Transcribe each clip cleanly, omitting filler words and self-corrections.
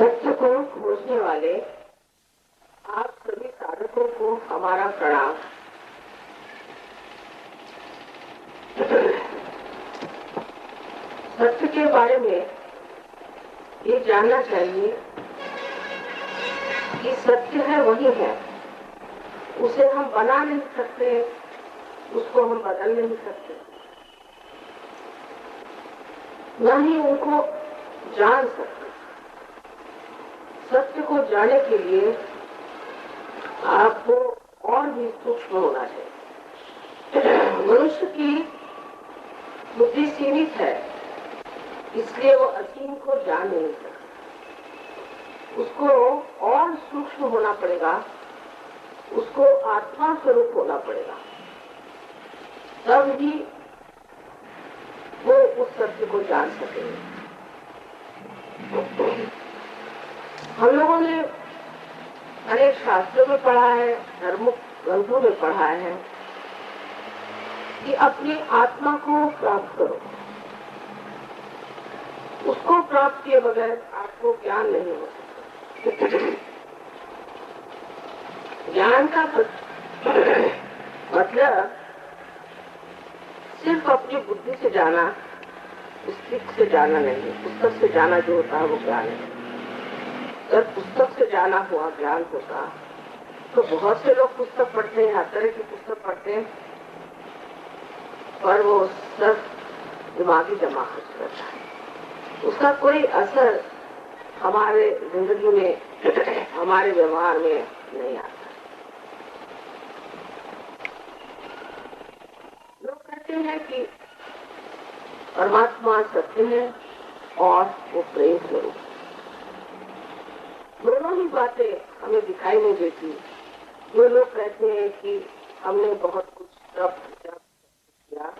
सत्य को खोजने वाले आप सभी साधकों को हमारा प्रणाम। सत्य के बारे में ये जानना चाहिए कि सत्य है वही है, उसे हम बना नहीं सकते, उसको हम बदल नहीं सकते, न ही उनको जान सकते। सत्य को जानने के लिए आपको और भी सूक्ष्म होना चाहिए। मनुष्य की बुद्धि सीमित है, इसलिए वो असीम को जान नहीं सकता। उसको और सूक्ष्म होना पड़ेगा, उसको आत्मा स्वरूप होना पड़ेगा, तब ही वो उस सत्य को जान सकेंगे। हम लोगों ने अनेक शास्त्रों में पढ़ा है, धर्म ग्रंथों में पढ़ा है कि अपनी आत्मा को प्राप्त करो। उसको प्राप्त किए बगैर आपको ज्ञान नहीं हो सकता। ज्ञान का मतलब सिर्फ अपनी बुद्धि से जाना, पुस्तक से जाना नहीं। पुस्तक से जाना जो होता है वो ज्ञान है। अगर पुस्तक से जाना हुआ ज्ञान होता तो बहुत से लोग पुस्तक पढ़ते हैं, हर तरह की पुस्तक पढ़ते हैं, पर वो सब दिमागी जमा करता है, उसका कोई असर हमारे जिंदगी में, हमारे व्यवहार में नहीं आता। लोग कहते हैं कि परमात्मा सत्य है और वो प्रेम स्वरूप। दोनों ही बातें हमें दिखाई नहीं देती। जो लोग कहते हैं कि हमने बहुत कुछ तप किया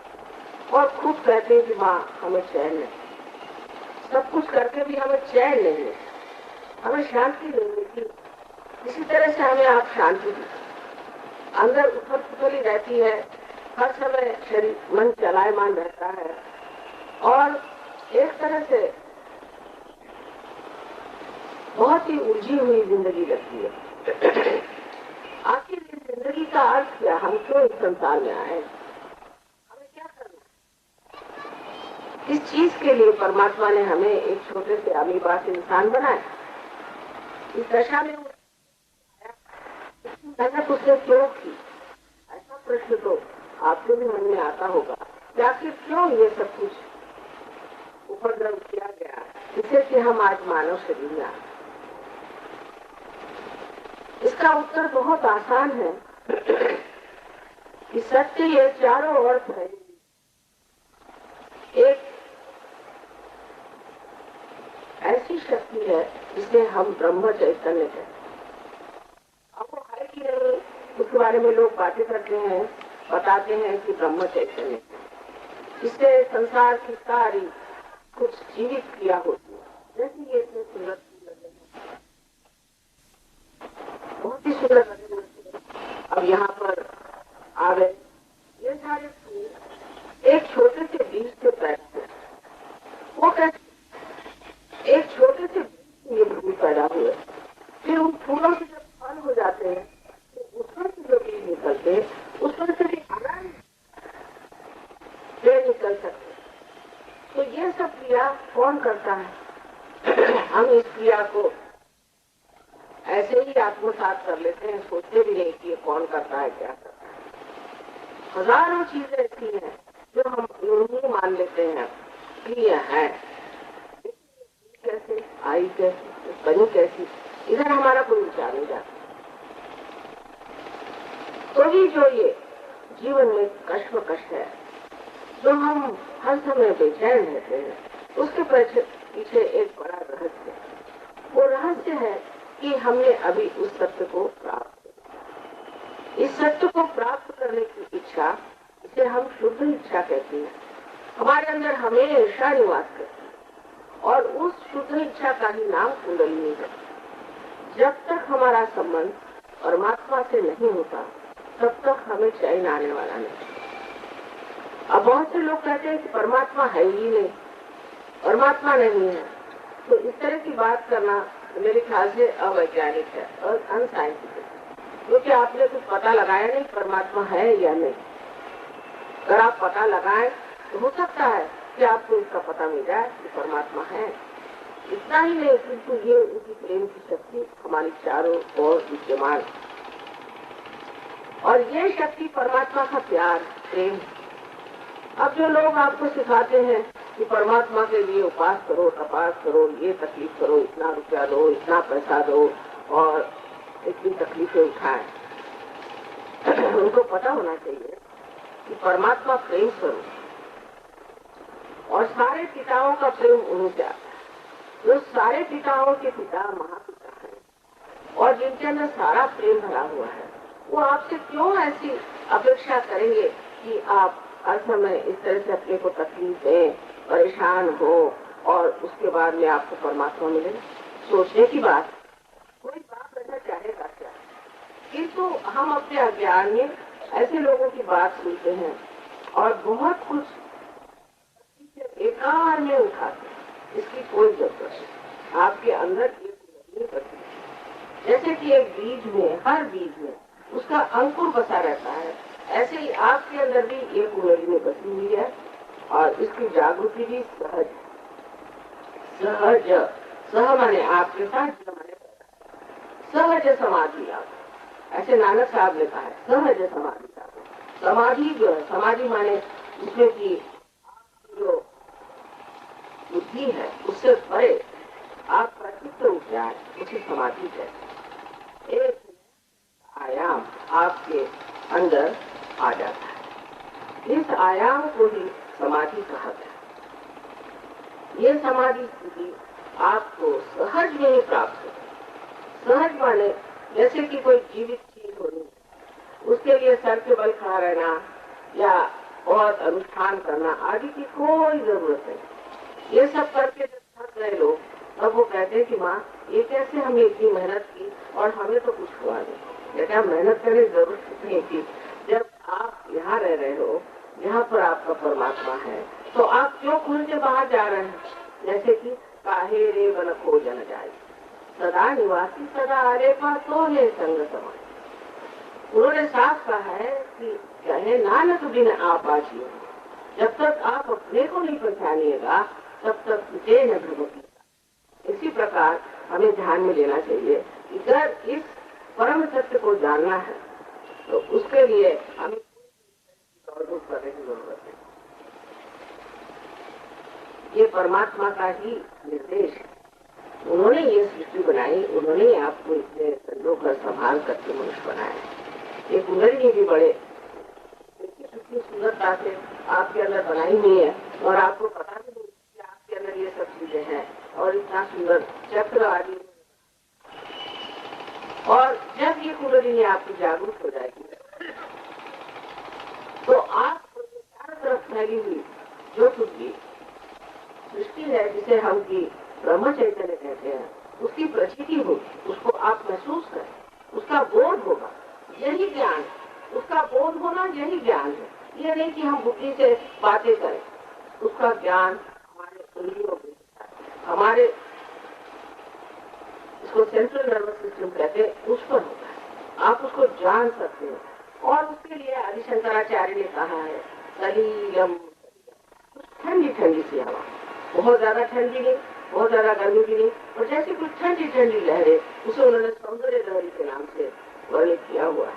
और खूब कहते हैं कि माँ हमें चैन नहीं, सब कुछ करके भी हमें चैन नहीं है, हमें शांति नहीं मिलती। इसी तरह से हमें आप शांति दी, अंदर उथल पुथल ही रहती है, हर समय शरीर मन चलायमान रहता है और एक तरह से बहुत ही उलझी हुई जिंदगी लगती है। आखिर इस जिंदगी का अर्थ क्या? हम क्यों इस संसार में आए? हमें क्या करना? किस चीज के लिए परमात्मा ने हमें एक छोटे से अमीबा से इंसान बनाया? इस दशा में मेहनत उसने क्यों की? ऐसा प्रश्न तो आपके भी मन में आता होगा कि आखिर क्यों ये सब कुछ उपद्रव किया गया जिससे कि हम आज मानव शरीर में आए। इसका उत्तर बहुत आसान है कि सत्य ये चारों ओर फैली एक ऐसी शक्ति है जिसे हम ब्रह्म चैतन्य कहते हैं। अब वो है कि नहीं, उसके बारे में लोग बातें करते हैं, बताते हैं कि ब्रह्म चैतन्य, इससे संसार की सारी कुछ जीवित क्रिया होती है। जैसे ये इतने सुंदर बहुत ही सुंदर लगे। अब यहाँ पर आ गए ये सारे फूल एक छोटे से बीज से पैदा हुए। वो कैसे? एक छोटे से बीज से ये फूल पैदा हुए, फिर उन फूलों से जब फल हो जाते हैं तो उसमें से जो बीज निकलते हैं उसमें से भी अनाज पेड़ निकल सकते। तो ये सब क्रिया कौन करता है? हम इस क्रिया को ऐसे ही आत्मसात कर लेते हैं, सोचते भी नहीं कि ये कौन करता है, क्या करता है। हजारों चीजें ऐसी हैं जो हम यूं ही मान लेते हैं कि ये है, कैसे आई, कैसे बनी, कैसी, इधर हमारा कोई विचार नहीं जाता। तो ही जो ये जीवन में कश्मकश है, जो हम हर समय बेचैन रहते हैं, उसके पीछे एक बड़ा रहस्य है। वो रहस्य है कि हमने अभी उस सत्य को प्राप्त किया। इस सत्य को प्राप्त करने की इच्छा, इसे हम शुद्ध इच्छा कहते हैं, हमारे अंदर हमेशा निवास करती है और उस शुद्ध इच्छा का ही नाम कुंडलिनी है। जब तक हमारा संबंध परमात्मा से नहीं होता तब तक हमें चैन आने वाला नहीं। अब बहुत से लोग कहते हैं कि परमात्मा है ही नहीं, परमात्मा नहीं है, तो इस तरह की बात करना मेरे ख्याल से अवैज्ञानिक है और अनसाइंटिफिक, क्योंकि आपने कुछ पता लगाया नहीं परमात्मा है या नहीं। अगर आप पता लगाएं तो हो सकता है कि आपको इसका पता मिल जाए कि परमात्मा है। इतना ही नहीं, किंतु ये उनकी प्रेम की शक्ति हमारी चारों ओर विद्यमान, और ये शक्ति परमात्मा का प्यार, प्रेम। अब जो लोग आपको सिखाते हैं कि परमात्मा के लिए उपास करो, तपास करो, ये तकलीफ करो, इतना रुपया दो, इतना पैसा दो और इतनी तकलीफें उठाएं, उनको पता होना चाहिए कि परमात्मा प्रेम स्वरूप, और सारे पिताओं का प्रेम उन्हें आता है। जो सारे पिताओं के पिता महापिता हैं और जिनके अंदर सारा प्रेम भरा हुआ है, वो आपसे क्यों ऐसी अपेक्षा करेंगे कि आप हर समय इस तरह से अपने को तकलीफ दें, परेशान हो और उसके बाद में आपको परमात्मा मिले? सोचने की बात। कोई बात ऐसा चाहेगा क्या? किंतु हम अपने अज्ञान में ऐसे लोगों की बात सुनते हैं और बहुत कुछ एकार में उठाते हैं। इसकी कोई जरूरत नहीं। आपके अंदर एक नहीं बची, जैसे कि एक बीज में, हर बीज में उसका अंकुर बसा रहता है, ऐसे ही आपके अंदर भी एक कुंडली में बसी हुई है और इसकी जागृति भी सहज सहज सह माने आपके साथ, माने सहज समाधि लाभ। ऐसे नानक साहब ने कहा है, सहज समाधि लाभ। समाधि जो है, समाधि माने उसमें की जो बुद्धि है उससे परे आपका चित्त उठ जाए, उसी समाधि है। एक आयाम आपके अंदर आ जाता है, इस आयाम को ही समाधि कहा गया। ये समाधि स्थिति आपको सहज में ही प्राप्त हो। सहज माने जैसे कि कोई जीवित चीज होनी, उसके लिए सर के बल खड़ा रहना या बहुत अनुष्ठान करना आदि की कोई जरूरत नहीं। ये सब करके जब थक गए लोग, तब वो कहते हैं कि माँ ये कैसे हमने इतनी मेहनत की और हमें तो कुछ हुआ नहीं। बेटा मेहनत करने की जरूरत नहीं थी। जब आप यहाँ रह रहे हो, यहाँ पर आपका परमात्मा है, तो आप क्यों खुल के बाहर जा रहे हैं? जैसे कि काहे रे बन खो जन जाए, सदा निवासी सदा अरे पा तो है संग समाज। उन्होंने साफ कहा है कि कहे नानक बिन आप आजिए। जब तक आप अपने को नहीं पहचानिएगा तब तक विजय न भगवती। इसी प्रकार हमें ध्यान में लेना चाहिए कि अगर इस परम सत्य को जानना है तो उसके लिए हमें दौड़ करने की जरूरत है। ये परमात्मा का ही निर्देश। उन्होंने ये सृष्टि बनाई, उन्होंने आपको इतने संजोग संभाल करके मनुष्य बनाया। ये कुंडली भी बड़े कितनी सुंदरता से आपके अंदर बनाई हुई है और आपको पता भी नहीं कि आपके अंदर ये सब चीजें हैं और इतना सुंदर चक्र आदि। और जब ये कुंडली आपकी जागरूक हो जाएगी तो आप चारों तरफ फैली हुई जो कुछ भी सृष्टि है, जिसे हम की ब्रह्म चैतन्य कहते हैं, उसकी प्रचिति होगी, उसको आप महसूस करें, उसका बोध होगा। यही ज्ञान, उसका बोध होना यही ज्ञान है। ये नहीं कि हम बुद्धि से बातें करें। उसका ज्ञान हमारे इंद्रियों में, हमारे इसको सेंट्रल नर्वस सिस्टम कहते हैं, उस पर होता है। आप उसको जान सकते हैं। और उसके लिए आदि शंकराचार्य ने कहा है सलीलम, ठंडी ठंडी सी हवा, बहुत ज्यादा ठंडी नहीं, बहुत ज्यादा गर्मी भी नहीं, और जैसे कुछ ठंडी ठंडी लहरें, उसे उन्होंने सौंदर्य लहरी के नाम से वर्णित किया हुआ है।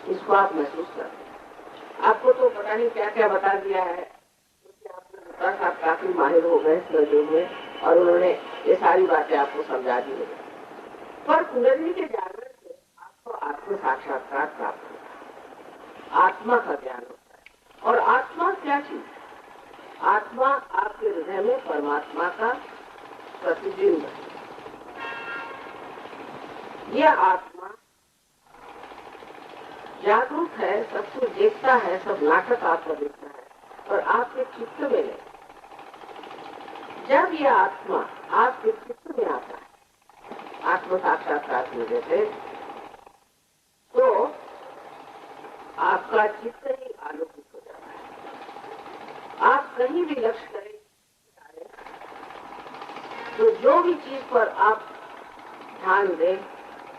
इसको आप महसूस करते। आपको तो पता नहीं क्या क्या बता दिया है, क्योंकि आप काफी माहिर हो गए इस युग में और उन्होंने ये सारी बातें आपको समझा दी है। पर कुंडली के जागरण से आपको आत्म साक्षात्कार प्राप्त होता है, आत्मा का ज्ञान होता है। और आत्मा क्या चीज? आत्मा आपके हृदय में परमात्मा का प्रतिबिंब है। यह आत्मा जागरूक है, सब कुछ देखता है, सब नाटक आपका देखता है, और आपके चित्त में नहीं। जब यह आत्मा आपके चित्त में आता है, आत्म साक्षात्कार की वजह से, तो आपका चित्त ही आलोकित हो जाता है। आप कहीं भी लक्ष्य करें तो जो भी चीज पर आप ध्यान दे,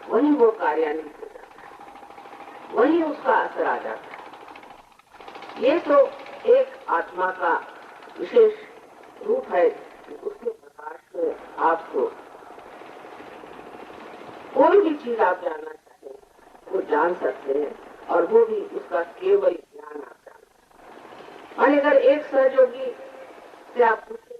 वहीं वो कार्यान्वित हो जाता है, वहीं उसका असर आ जाता है। ये तो एक आत्मा का विशेष रूप है कि उसके प्रकाश में आपको कोई भी चीज आप जानना चाहें वो जान सकते हैं, और वो भी उसका केवल ज्ञान आप जानते हैं। अगर एक सहयोगी से आप पूछे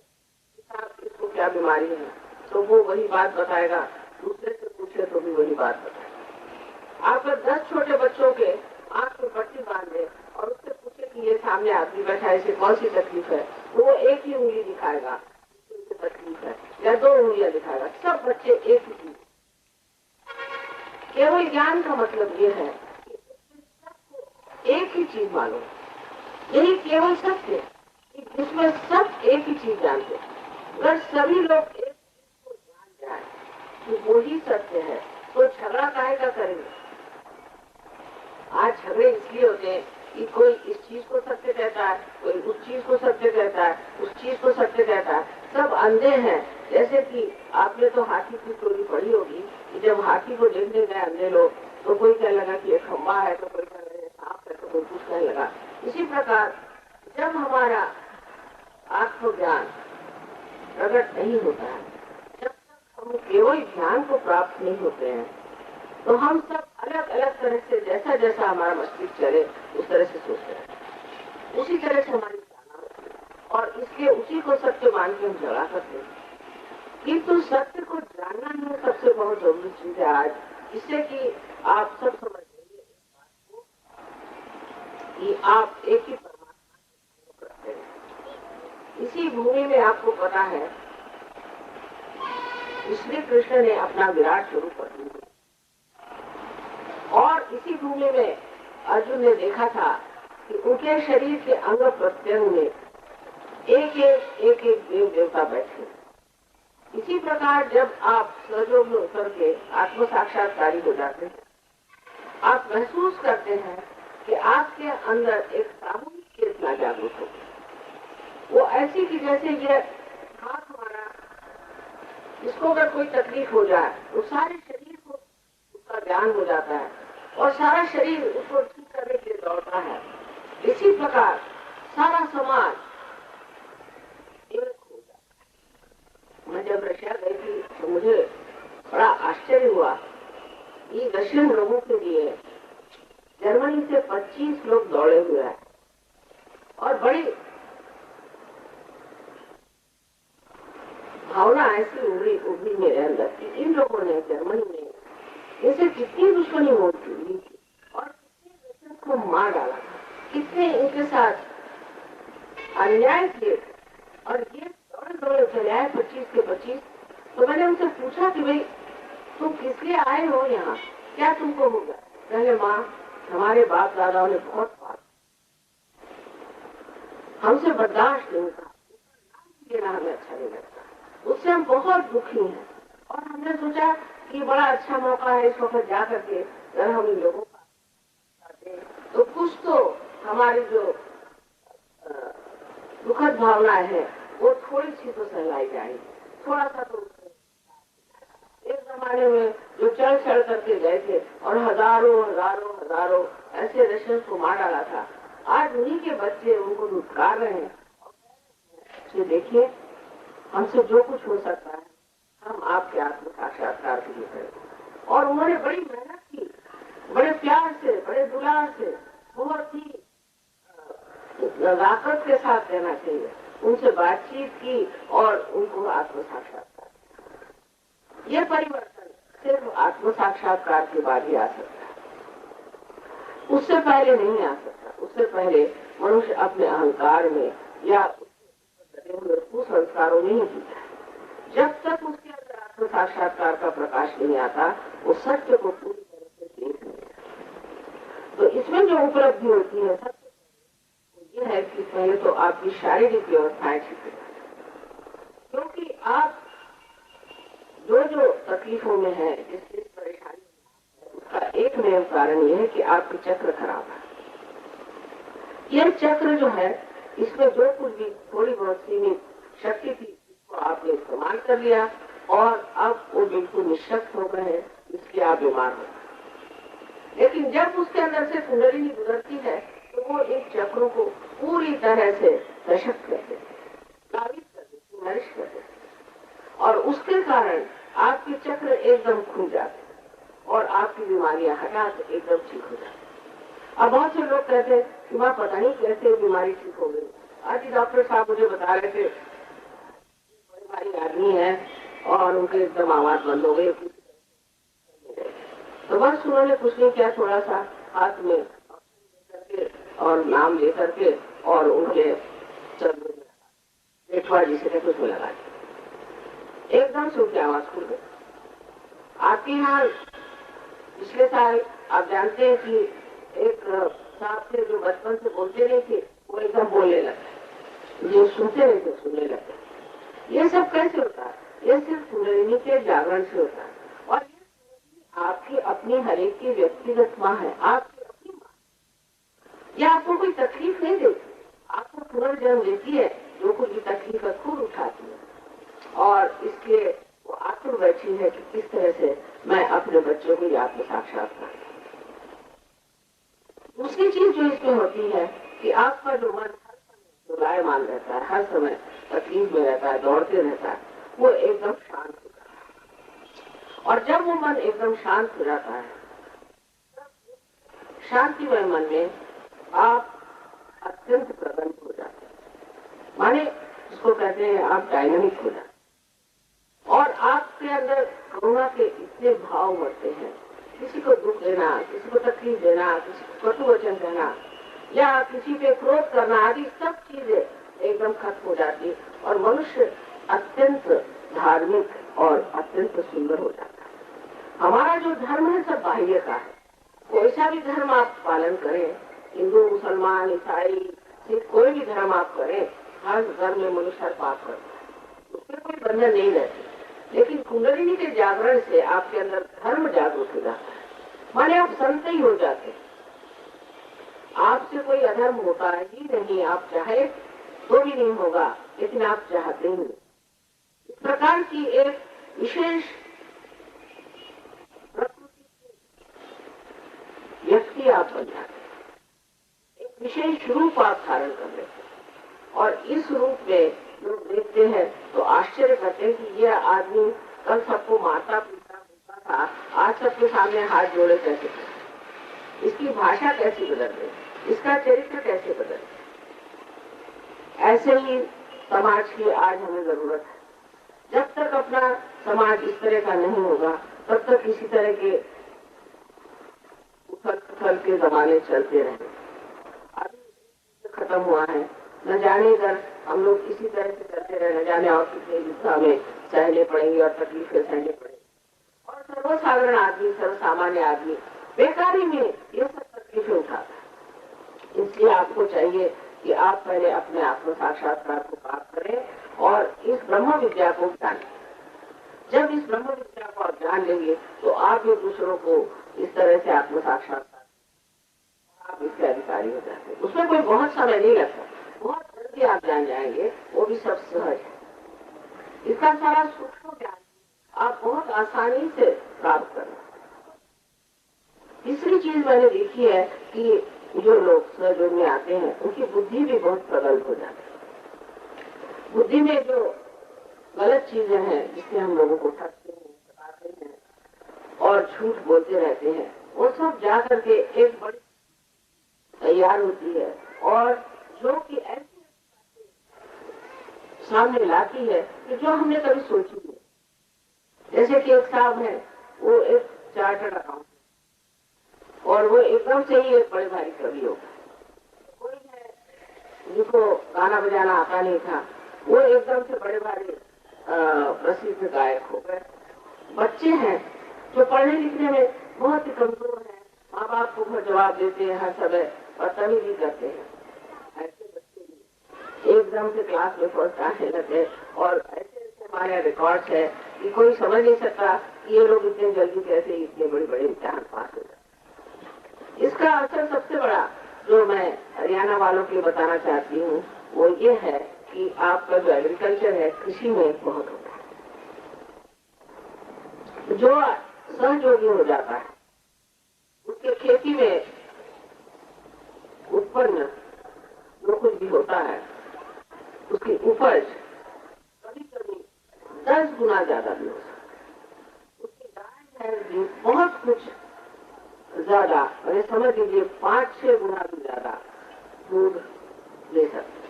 इसको क्या बीमारी है, तो वो वही बात बताएगा, दूसरे से पूछे तो भी वही बात बताएगा। आप 10 छोटे बच्चों के आंख में पट्टी बांध दे और उससे पूछे कि ये सामने आदमी बैठा है, इसे कौन सी तकलीफ है, तो वो एक ही उंगली दिखाएगा तकलीफ है, या 2 उंगलियां दिखाएगा। सब बच्चे एक ही चीज। केवल ज्ञान का मतलब ये है कि एक ही चीज मालूम, यही केवल सत्य, जिसमें सब एक ही चीज जानते हैं। अगर सभी लोग एक चीज को जान जाए कि वो ही सत्य है, तो झगड़ा काहे का करेंगे। आज झगड़े इसलिए होते हैं कि कोई इस चीज को सत्य कहता है, कोई उस चीज को सत्य कहता है, उस चीज को सत्य कहता है। सब अंधे हैं। जैसे कि आपने तो हाथी की स्टोरी पढ़ी होगी कि जब हाथी को देखने गए अंधे लोग, तो कोई कहने लगा कि ये खंबा है, तो कोई कहने लगा सांप है, तो कोई कुछ कहने लगा। इसी प्रकार जब हमारा आत्मज्ञान प्रकट नहीं होता है, जब तक हम केवल ज्ञान को प्राप्त नहीं होते हैं, तो हम सब अलग अलग तरह से, जैसा जैसा हमारा मस्तिष्क चले उस तरह से सोचते हैं, उसी तरह से हमारी धारणा होती है, और इसलिए उसी को सत्य मान के हम झगड़ा करते हैं। किंतु सत्य को जानना ही सबसे बहुत जरूरी चीज है आज, जिससे कि आप सब समझ लेंगे इस बात को कि आप एक ही परमात्मा को रखते हैं। इसी भूमि में आपको पता है श्री कृष्ण ने अपना विराट स्वरूप अर्जुन को, और इसी भूमि में अर्जुन ने देखा था कि उनके शरीर के अंग प्रत्यंग में एक एक देव देवता बैठे। इसी प्रकार जब आप सहयोग में उतर के आत्म साक्षात्कारी हो जाते हैं, आप महसूस करते हैं कि आपके अंदर एक सामूहिक चेतना जागरूक हो। वो ऐसी कि जैसे ये हाथ हमारा, इसको अगर कोई तकलीफ हो जाए तो सारे शरीर को उसका ज्ञान हो जाता है, और सारा शरीर उसको ठीक करने के लिए दौड़ता है। इसी प्रकार सारा समाज एक हो जाता है। मैं जब रशिया गई थी तो मुझे बड़ा आश्चर्य हुआ कि रशियन लोगों के लिए जर्मनी से 25 लोग दौड़े हुए हैं, और बड़ी भावना ऐसी उभरी मेरे अंदर कि इन लोगों ने जर्मनी में जैसे कितनी दुश्मनी हो ली थी, और कितने रशियन को मार डाला था, कितने इनके साथ अन्याय किए थे, और ये दौड़े दौड़े चले आए 25 के 25। तो मैंने उनसे पूछा कि भाई तुम किस लिए आए हो यहाँ, क्या तुमको हो गया। पहले माँ, हमारे बाप दादाओं ने बहुत पाला, हमसे बर्दाश्त नहीं था, लेना हमें अच्छा नहीं लगता, उससे हम बहुत दुखी हैं, और हमने सोचा कि बड़ा अच्छा मौका है इस वक्त जा करके अगर हम इन लोगों का तो कुछ तो हमारी जो दुखद भावनाएं हैं वो थोड़ी सी तो सहलाई जाएगी, थोड़ा सा तो। एक जमाने में जो चढ़ चढ़ करके गए थे और हजारों हजारों हजारों ऐसे रशियन को मार डाला था, आज उन्हीं के बच्चे उनको धुतकार रहे हैं। तो देखिए, हमसे जो कुछ हो सकता है हम आपके आत्म साक्षात्कार के लिए करें। और उन्होंने बड़ी मेहनत की, बड़े प्यार से, बड़े दुलार से, बहुत ही नजाकत के साथ कहना चाहिए, उनसे बातचीत की और उनको आत्म साक्षात्कार। ये परिवर्तन सिर्फ आत्म साक्षात्कार के बाद ही आ सकता है, उससे पहले नहीं आ सकता। उससे पहले मनुष्य अपने अहंकार में या कुसंस्कारों में ही जीता है। जब तक उसके अंदर आत्म साक्षात्कार का प्रकाश नहीं आता, वो सत्य को पूरी तरह से देख नहीं सकता। तो इसमें जो उपलब्धि होती है सबसे ये है कि पहले तो आपकी शारीरिक व्यवस्थाएं ठीक है, क्योंकि आप जो जो तकलीफों में है, जिस परेशानी में है, उसका एक मेन कारण यह है कि आपकी चक्र खराब है। यह चक्र जो है, इसमें जो कुछ भी थोड़ी बहुत सीमित शक्ति थी उसको आपने इस्तेमाल कर लिया, और अब वो बिल्कुल निशक्त हो गए हैं, इसलिए आप बीमार हो। लेकिन जब उसके अंदर से कुंडलिनी गुजरती है तो वो इन चक्रों को पूरी तरह से सशक्त कर देती, काबिज कर देती, नरिश कर देती, और उसके कारण आपके चक्र एकदम खुल जाते और आपकी बीमारियां हठात एकदम ठीक हो जाती। अब बहुत से लोग कहते हैं कि मां पता नहीं कैसे बीमारी ठीक हो गई। आज डॉक्टर साहब मुझे बता रहे थे बड़े भारी आदमी है और उनके एकदम आवाज बंद हो गई। तो बस उन्होंने कुछ नहीं किया, थोड़ा सा हाथ में और नाम लेकर के और उनके पेटवा जी से कुछ में लगा दिया, एकदम से उनकी आवाज खुल गई। आपके यहाँ पिछले साल आप जानते हैं कि एक साहब थे जो बचपन से बोलते नहीं थे, वो एकदम बोलने लगे, जो सुनते नहीं थे सुनने लगे। ये सब कैसे होता है? ये सिर्फ कुंडलिनी के जागरण से होता है। और ये आपकी अपनी हर एक की व्यक्तिगत माँ है, आपकी अपनी माँ। ये आपको कोई तकलीफ नहीं देती, आपको पुनर्जन्म देती है, जो कुछ भी तकलीफ है खुद उठाती है। और इसके वो आतुर बैठी है कि किस तरह से मैं अपने बच्चों को याद में साक्षात्कार। दूसरी चीज जो इसमें होती है कि आपका जो मन हर समय दोलायमान रहता है, हर समय तकलीफ में रहता है, दौड़ते रहता है, वो एकदम शांत हो जाता है। और जब वो मन एकदम शांत हो जाता है, शांतिमय मन में आप अत्यंत प्रबल हो जाते हैं, माने इसको कहते हैं आप डायनामिक हो जाते हैं। और आपके अंदर करुणा के इतने भाव बढ़ते हैं, किसी को दुख देना, किसी को तकलीफ देना, किसी को कटु वचन कहना या किसी पे क्रोध करना आदि सब चीजें एकदम खत्म हो जाती और मनुष्य अत्यंत धार्मिक और अत्यंत सुंदर हो जाता है। हमारा जो धर्म है सब बाह्य का है, कोई सा भी धर्म आप पालन करें, हिंदू मुसलमान ईसाई सिख कोई भी धर्म आप करें, हर धर्म में मनुष्य पाप करता है, उसमें कोई बंधन नहीं रहती। लेकिन कुंडलिनी के जागरण से आपके अंदर धर्म जागरूक हो जाता है, माने आप संत ही हो जाते, आपसे कोई अधर्म होता ही नहीं, आप चाहे तो भी नहीं होगा, लेकिन आप चाहते ही नहीं। इस प्रकार की एक विशेष प्रकृति व्यक्ति आप बन जाते, एक विशेष रूप आप धारण कर लेते, और इस रूप में लोग देखते हैं तो आश्चर्य करते हैं कि यह आदमी कल सबको माता पिता बोलता था, आज सबके सामने हाथ जोड़े कैसे, इसकी भाषा कैसी बदल गई, इसका चरित्र कैसे बदल। ऐसे ही समाज की आज हमें जरूरत है। जब तक अपना समाज इस तरह का नहीं होगा तब तक इसी तरह के उथल के जमाने चलते रहेंगे। अभी खत्म हुआ है, न जाने अगर हम लोग इसी तरह से चलते रहे, न जाने और कितने युद्ध हमें सहने पड़ेंगे और तकलीफें सहने पड़ेंगी। और सर्वसाधारण आदमी, सर्वसामान्य आदमी बेकारी में ये सब तकलीफें उठाता है। इसलिए आपको चाहिए कि आप पहले अपने आत्म साक्षात्कार को प्राप्त करें और इस ब्रह्म विद्या को जानें। जब इस ब्रह्म विद्या को आप जान लेंगे तो आप भी दूसरों को इस तरह से आत्म साक्षात्कार, आप इसके अधिकारी हो जाते हैं। उसमें कोई बहुत समय नहीं लगता, बहुत जल्दी आप जान जाएंगे, वो भी सब सहज है। इसका सारा सूक्ष्म ज्ञान आप बहुत आसानी से प्राप्त करें। तीसरी चीज मैंने देखी है कि जो लोग सहयोग में आते हैं उनकी बुद्धि भी बहुत प्रबल हो जाती है। बुद्धि में जो गलत चीजें हैं जिससे हम लोगों को ठगते हैं, सताते हैं और झूठ बोलते रहते हैं, वो सब जा करके एक बड़ी तैयार होती है और जो कि ऐसी सामने लाती है कि जो हमने कभी सोची नहीं। जैसे कि एक साहब है, वो एक चार्टर्ड अकाउंटेंट और वो एकदम से ही एक बड़े भारी कवि हो गए। कोई है जिसको गाना बजाना आता नहीं था, वो एकदम से बड़े भारी प्रसिद्ध गायक हो गए। बच्चे हैं जो पढ़ने लिखने में बहुत ही कमजोर हैं, माँ बाप को बहुत जवाब देते हैं हर समय और तमीज़ करते हैं, ऐसे बच्चे भी एकदम से क्लास में फर्स्ट आने लगे। और ऐसे हमारे रिकॉर्ड है कि कोई समझ नहीं सकता कि ये लोग इतने जल्दी कैसे इतने बड़े बड़े इम्तिहान पास हो जाते। इसका असर सबसे बड़ा जो मैं हरियाणा वालों के लिए बताना चाहती हूँ वो ये है कि आपका जो एग्रीकल्चर है, कृषि में बहुत होता है। जो सहयोगी हो जाता है उसके खेती में उत्पन्न जो कुछ भी होता है उसकी उपज कभी कभी 10 गुना ज्यादा भी हो सकती है। उसकी गाय है जो बहुत कुछ ज्यादा, अरे समझ लीजिए 5-6 गुना भी ज्यादा दूध ले सकती है।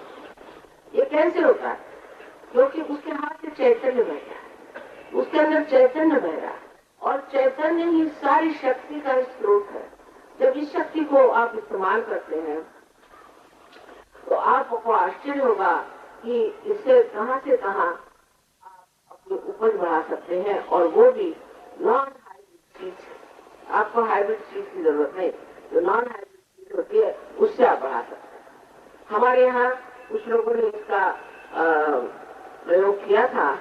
ये कैसे होता है? क्योंकि उसके हाथ से चैतन्य बह रहा है, उसके अंदर चैतन्य बह रहा है और चैतन्य ही सारी शक्ति का स्रोत है। जब इस शक्ति को आप इस्तेमाल करते हैं तो आपको आश्चर्य होगा कि इससे कहां से कहां आप अपनी उपज बढ़ा सकते हैं, और वो भी नॉन हाइब्रिड चीज। आपको हाइब्रिड चीज की जरूरत नहीं, जो नॉन हाइब्रिड चीज होती है उससे आप बढ़ा सकते हैं। हमारे यहाँ कुछ लोगों ने इसका प्रयोग किया था,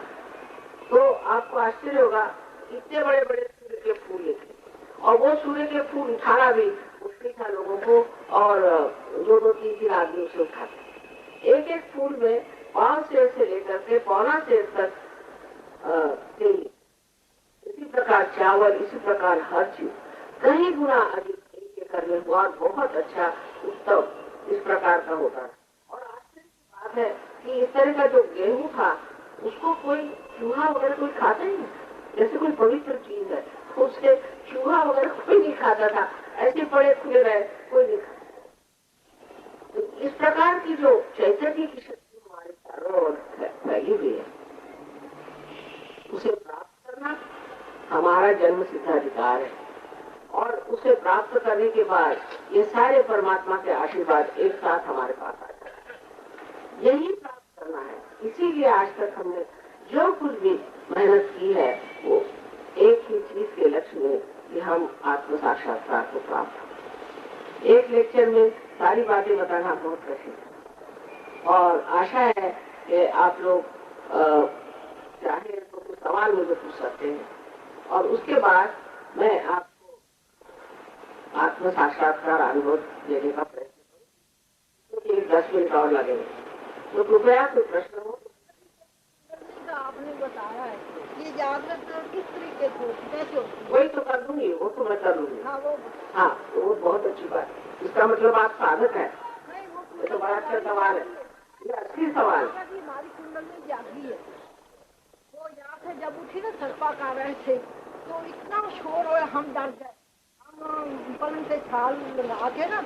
तो आपको आश्चर्य होगा इतने बड़े बड़े सूर्य के फूल लेते, और वो सूर्य के फूल उठाना भी मुश्किल था लोगों को, और 2-3 आदमी उसे उठाते। एक एक फूल में 5 सेर से लेकर के 1.25 सेर तक तेल, इसी प्रकार चावल, इसी प्रकार हर चीज कई गुना अधिक तरीके करने हुआ, बहुत अच्छा उत्तम इस प्रकार का होता है। और आश्चर्य की बात है कि इस तरह का जो गेहूं था उसको कोई चूहा वगैरह कोई खाता ही नहीं, जैसे कोई पवित्र चीज है, उसके चूहा वगैरह कोई नहीं खाता था, ऐसे पड़े खुले रहे, कोई नहीं खाता। तो इस प्रकार की जो चैतन्य की शक्ति हमारे चारों ओर फैली हुई है, उसे प्राप्त करना हमारा जन्म सिद्ध अधिकार है। और उसे प्राप्त करने के बाद ये सारे परमात्मा के आशीर्वाद एक साथ हमारे पास आ जाते हैं। यही प्राप्त करना है। इसीलिए आज तक हमने जो कुछ भी मेहनत की है वो एक ही चीज के लक्ष्य में कि हम आत्म साक्षात्कार को प्राप्त करें। एक लेक्चर में सारी बातें बताना बहुत कठिन है, और आशा है कि आप लोग चाहे तो कुछ सवाल मुझे पूछ सकते हैं, और उसके बाद मैं आपको आत्म साक्षात्कार अनुभव देने का प्रयत्न करूँ, क्योंकि 10 मिनट और लगेंगे। तो कृपया कोई प्रश्न हो। आपने बताया है ये जागृत किस तरीके से कैसे होती, वही तो कर दूंगी, वो तो मैं कर लूंगी। हाँ, तो वो बहुत अच्छी बात है। इसका मतलब आप साधक है। ये तो बड़ा अच्छा सवाल है, ये अच्छी सवाल है। हमारी कुंडल में जागी है, वो यहाँ से जब उठी ना सर्पाकार रहे थे तो इतना शोर हो, हम डर गए। हम पलंग से छाल लगा के ना,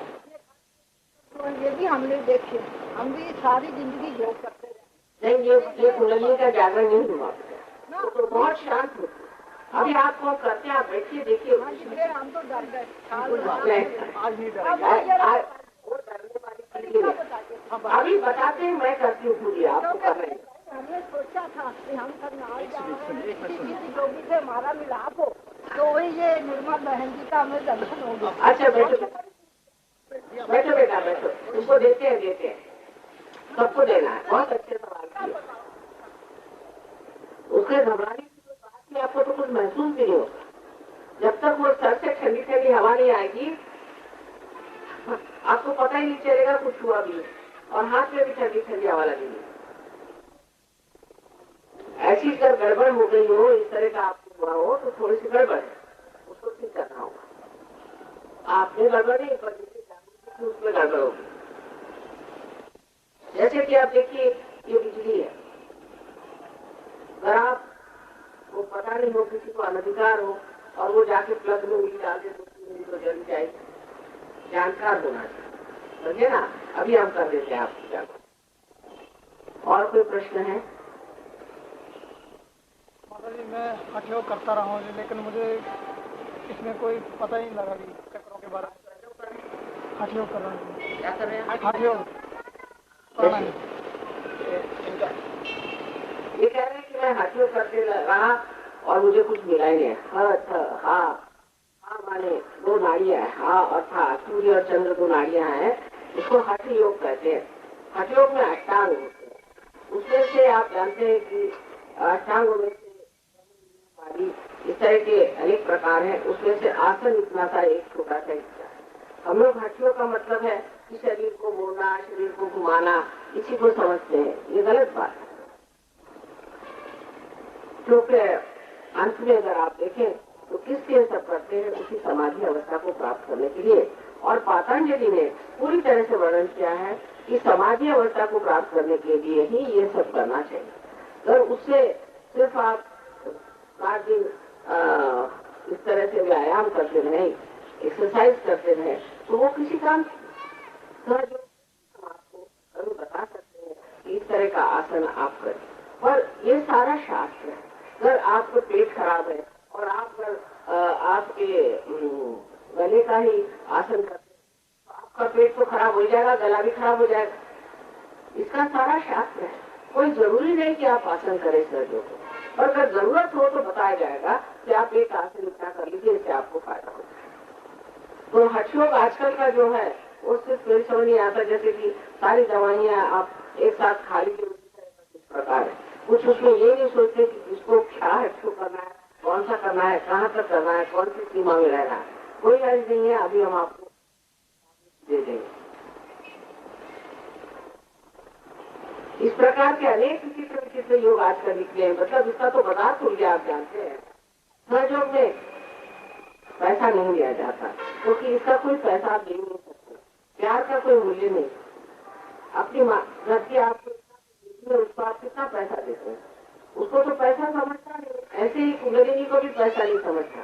तो ये भी हमने देखे, हम भी सारी जिंदगी योग करते रहे। नहीं, ये कुंडली का जागरण नहीं हुआ, वो तो बहुत शांत होती है। अभी आपको करते हैं, आप बैठिए, देखिए। हम तो डर गए, आज नहीं डर, वो डरने वाली चीज है। अभी बताते हैं, मैं करती हूँ पूरी, आपको कर रहे हैं। हमने सोचा था कि हम करनाल किसी लोगी से हमारा मिलाप हो, तो वही ये निर्मल बहन जी का हमें दर्शन हो गया। अच्छा बैठो बैठो बेटा, बैठो, तुमको देते हैं, सबको देना है। बहुत अच्छे सवाल किए। उसके घबराने की कोई बात नहीं, आपको तो कुछ महसूस भी नहीं होगा। जब तक वो सर से ठंडी ठंडी हवा नहीं आएगी आपको पता ही नहीं चलेगा कुछ हुआ भी, और हाथ में भी ठंडी ठंडी हवा लगेगी। ऐसी अगर गड़बड़ हो गई हो, इस तरह का आपको हुआ हो, तो थोड़ी सी गड़बड़ है, उसको ठीक करना होगा। आपने गड़बड़ नहीं पर जिससे उसमें गड़बड़ होगी। जैसे कि आप देखिए, ये बिजली है, अगर आप वो पता नहीं हो, किसी को अनधिकार हो और वो जाके प्लग में उंगली डाल दे तो जल जाएगी। जानकार होना चाहिए, समझे ना। अभी हम कर देते हैं आपको जानकार। और कोई प्रश्न है? जी मैं हठयोग करता रहा हूँ, लेकिन मुझे इसमें कोई पता ही नहीं लगा कि चक्रों के बारे में। हठयोग कर रहा हूँ। क्या कर रहे हैं? हठयोग ये कह रहे हैं कि मैं हठयोग करते रहा और मुझे कुछ मिला ही नहीं। हाँ माने 2 नाड़ियां है, हाँ अर्थात सूर्य और चंद्र 2 नाड़ियां हैं, उसको हठ योग कहते हैं। हठ योग में अष्टांग होते हैं, उसमें से आप जानते हैं कि अष्टांगों में इस तरह के अनेक प्रकार हैं। उसमें से आसन इतना सा एक छोटा सा हिस्सा है। हम लोग हठियों का मतलब है कि शरीर को मोड़ना, शरीर को घुमाना, इसी को समझते हैं। ये गलत बात है, क्योंकि अंत में अगर आप देखें तो किसके लिए सब करते हैं, उसी समाधि अवस्था को प्राप्त करने के लिए। और पातंजलि ने पूरी तरह से वर्णन किया है कि समाधि अवस्था को प्राप्त करने के लिए ही ये सब करना चाहिए। अगर उससे सिर्फ आप 5 दिन इस तरह से व्यायाम करते रहे, एक्सरसाइज करते रहे, तो वो किसी काम जो हम आपको अभी बता सकते हैं कि इस तरह का आसन आप करें। पर ये सारा शास्त्र है। अगर आपको पेट खराब है और आप अगर आपके गले का ही आसन करते हैं तो आपका पेट तो खराब हो जाएगा, गला भी खराब हो जाएगा। इसका सारा शास्त्र है। कोई जरूरी नहीं कि आप आसन करें सर्जों को, पर अगर जरूरत हो तो बताया जाएगा कि आप एक आसन इतना कर लीजिए, इससे आपको फायदा हो जाएगा। तो हठ योग आजकल का जो है वो सिर्फ मेरी समझ नहीं आता, जैसे कि सारी दवाइयाँ आप एक साथ खा लीजिए, इस प्रकार है। कुछ उसमें ये नहीं सोचते कि किसको क्या हठ योग करना है, कौन सा करना है, कहाँ तक करना है, कौन सी सीमा में रहना है। कोई अर्ज नहीं है, अभी हम आपको दे देंगे। इस प्रकार के अनेक विचित्र विचित्र योग आजकल निकले हैं। मतलब इसका तो बाजार खुल गया, आप जानते हैं। हर योग में पैसा नहीं लिया जाता, क्योंकि तो इसका कोई पैसा आप दे नहीं सकते। प्यार का कोई मूल्य नहीं। अपनी घर की आपको उसको आप कितना पैसा देते हैं, उसको तो पैसा समझता नहीं। ऐसे ही कुंडलिनी को भी पैसा नहीं समझता।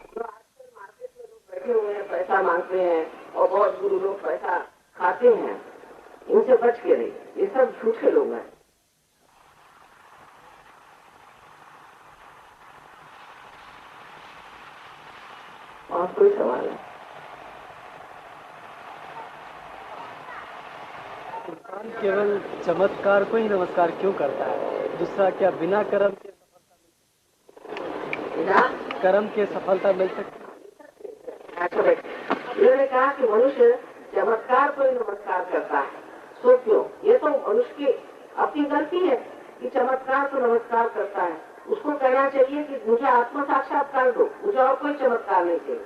तो आजकल मार्केट में लोग बैठे हुए हैं, पैसा मांगते हैं और बहुत गुरु लोग पैसा खाते हैं। इनसे बच के रहिए, ये सब झूठे लोग हैं। और कोई सवाल है? इंसान केवल चमत्कार को ही नमस्कार क्यों करता है? दूसरा, क्या बिना कर्म के सफलता मिल सकती है? अच्छा बेटे, इन्होंने कहा कि मनुष्य चमत्कार को ही नमस्कार करता है। सो क्यों? ये तो मनुष्य की अपनी गलती है कि चमत्कार को नमस्कार करता है। उसको कहना चाहिए कि मुझे आत्म साक्षात्कार दो, मुझे और कोई चमत्कार नहीं चाहिए,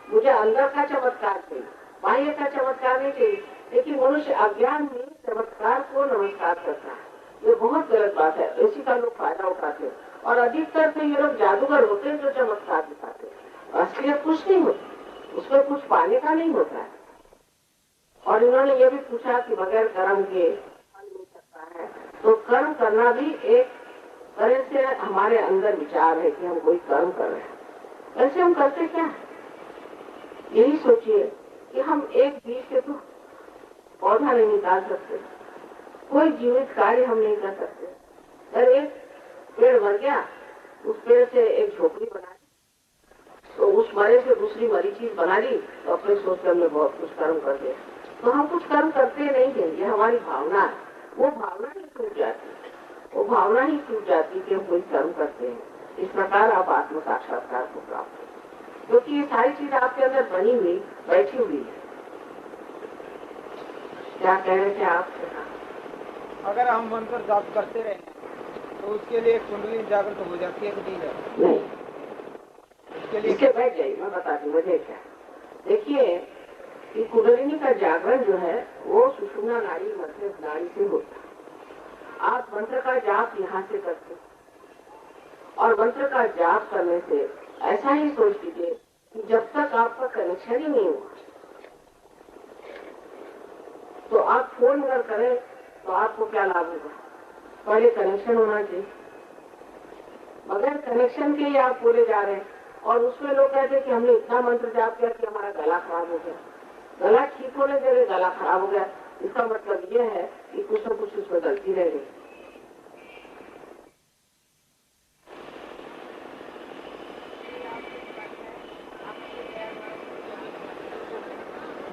मुझे अंदर का चमत्कार चाहिए, बाह्य का चमत्कार नहीं चाहिए। लेकिन मनुष्य अज्ञान में चमत्कार को नमस्कार करता है। ये बहुत गलत बात है। इसी का लोग फायदा उठाते हैं और अधिकतर से ये लोग जादूगर होते हैं जो चमत्कार दिखाते हैं। असलियत कुछ नहीं होती, उसमें कुछ पाने का नहीं होता है। और इन्होंने ये भी पूछा कि बगैर कर्म के फल मिल सकता है। तो कर्म करना भी एक तरह से हमारे अंदर विचार है कि हम कोई कर्म कर रहे हैं। ऐसे हम करते क्या? यही सोचिए कि हम एक बीज से तो पौधा नहीं निकाल सकते, कोई जीवित कार्य हम नहीं कर सकते। अगर एक पेड़ मर गया, उस पेड़ से एक झोपड़ी बना दी, तो उस मरे से दूसरी मरी चीज बना ली, तो अपने सोचकर हमने बहुत कुछ कर्म कर दिया। तो हम कुछ कर्म करते नहीं हैं, ये हमारी भावना है। वो भावना ही टूट जाती, वो भावना ही टूट जाती कि हम कोई कर्म करते हैं। इस प्रकार आप आत्म साक्षात्कार को प्राप्त करें, क्योंकि ये सारी चीज आपके अंदर बनी हुई, बैठी हुई है। क्या कह रहे थे आप? अगर हम मंत्र जाप करते रहे तो उसके लिए कुंडली जागृत हो जाती है कि नहीं? उसके लिए इसके बैठ जाइए, मैं बताती हूँ मुझे क्या। देखिए कि कुंडलिनी का जागरण जो है वो सुषुम्ना नाड़ी मध्य नाड़ी से होता है। आप मंत्र का जाप यहाँ से करते और मंत्र का जाप करने से ऐसा ही सोच लीजिए कि जब तक आपका कनेक्शन ही नहीं हुआ, तो आप फोन अगर करें तो आपको क्या लाभ होगा? पहले कनेक्शन होना चाहिए। बगैर कनेक्शन के ही आप बोले जा रहे हैं और उसमें लोग कहते हैं कि हमने इतना मंत्र जाप किया कि हमारा गला खराब हो गया। गला ठीक होने के लिए गला खराब हो गया, इसका मतलब ये है कि कुछ न कुछ उसमें गलती रह गई।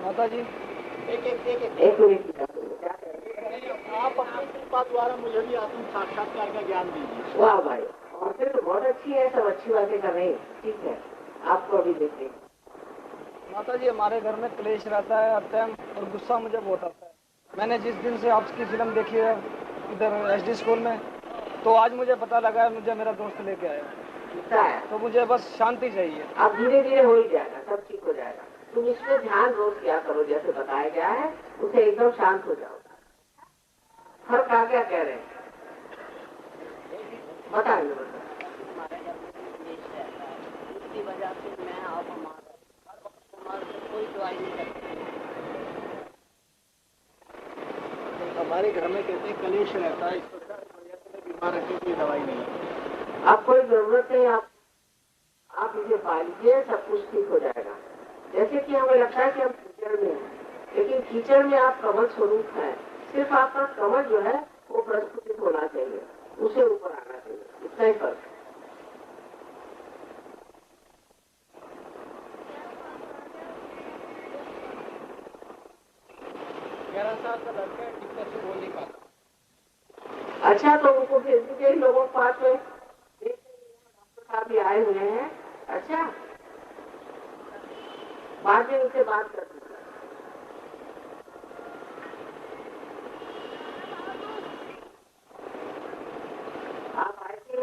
माता जी एक मिनट आप अपनी कृपा द्वारा मुझे भी आत्म साक्षात्कार का ज्ञान दीजिए। वाह भाई, और फिर तो बहुत अच्छी है, सब अच्छी बातें कर रही है। ठीक है, आपको अभी देखते हैं। माता जी, हमारे घर में क्लेश रहता है हर टाइम और गुस्सा मुझे बहुत आता है। मैंने जिस दिन से आपकी फिल्म देखी है इधर SD स्कूल में, तो आज मुझे पता लगा है, मुझे मेरा दोस्त लेके आया। तो मुझे बस शांति चाहिए। अब धीरे धीरे हो ही जाएगा, सब ठीक हो जाएगा। तुम इसमें ध्यान रोज किया करो, जैसे बताया गया है उसे एकदम शांत हो जाओ। फर्क आ गया कह रहे हैं, बताइए। जिसकी वजह से मैं आप हमारे कोई दवाई नहीं करती। हमारे घर में कहते हैं कलेश रहता है, इस प्रकार की वजह से बीमार रहते कोई दवाई नहीं। अब कोई जरूरत नहीं, आप इसे पा लीजिए, सब कुछ ठीक हो जाएगा। जैसे कि हमें लगता है कि हम कीचड़ में हैं, लेकिन कीचड़ में आप कमल स्वरूप है। सिर्फ आपका कमल जो है वो प्रस्फुटित होना चाहिए, उसे ऊपर आना चाहिए, इतना ही फर्क है। 11 साल का लड़का है, ठीक से बोल नहीं पाता। अच्छा, तो उनको भेज दीजिए लोगों के पास में, डॉक्टर साहब भी आए हुए हैं। अच्छा, बाद में उनसे बात कर दीजिए। आप आए थे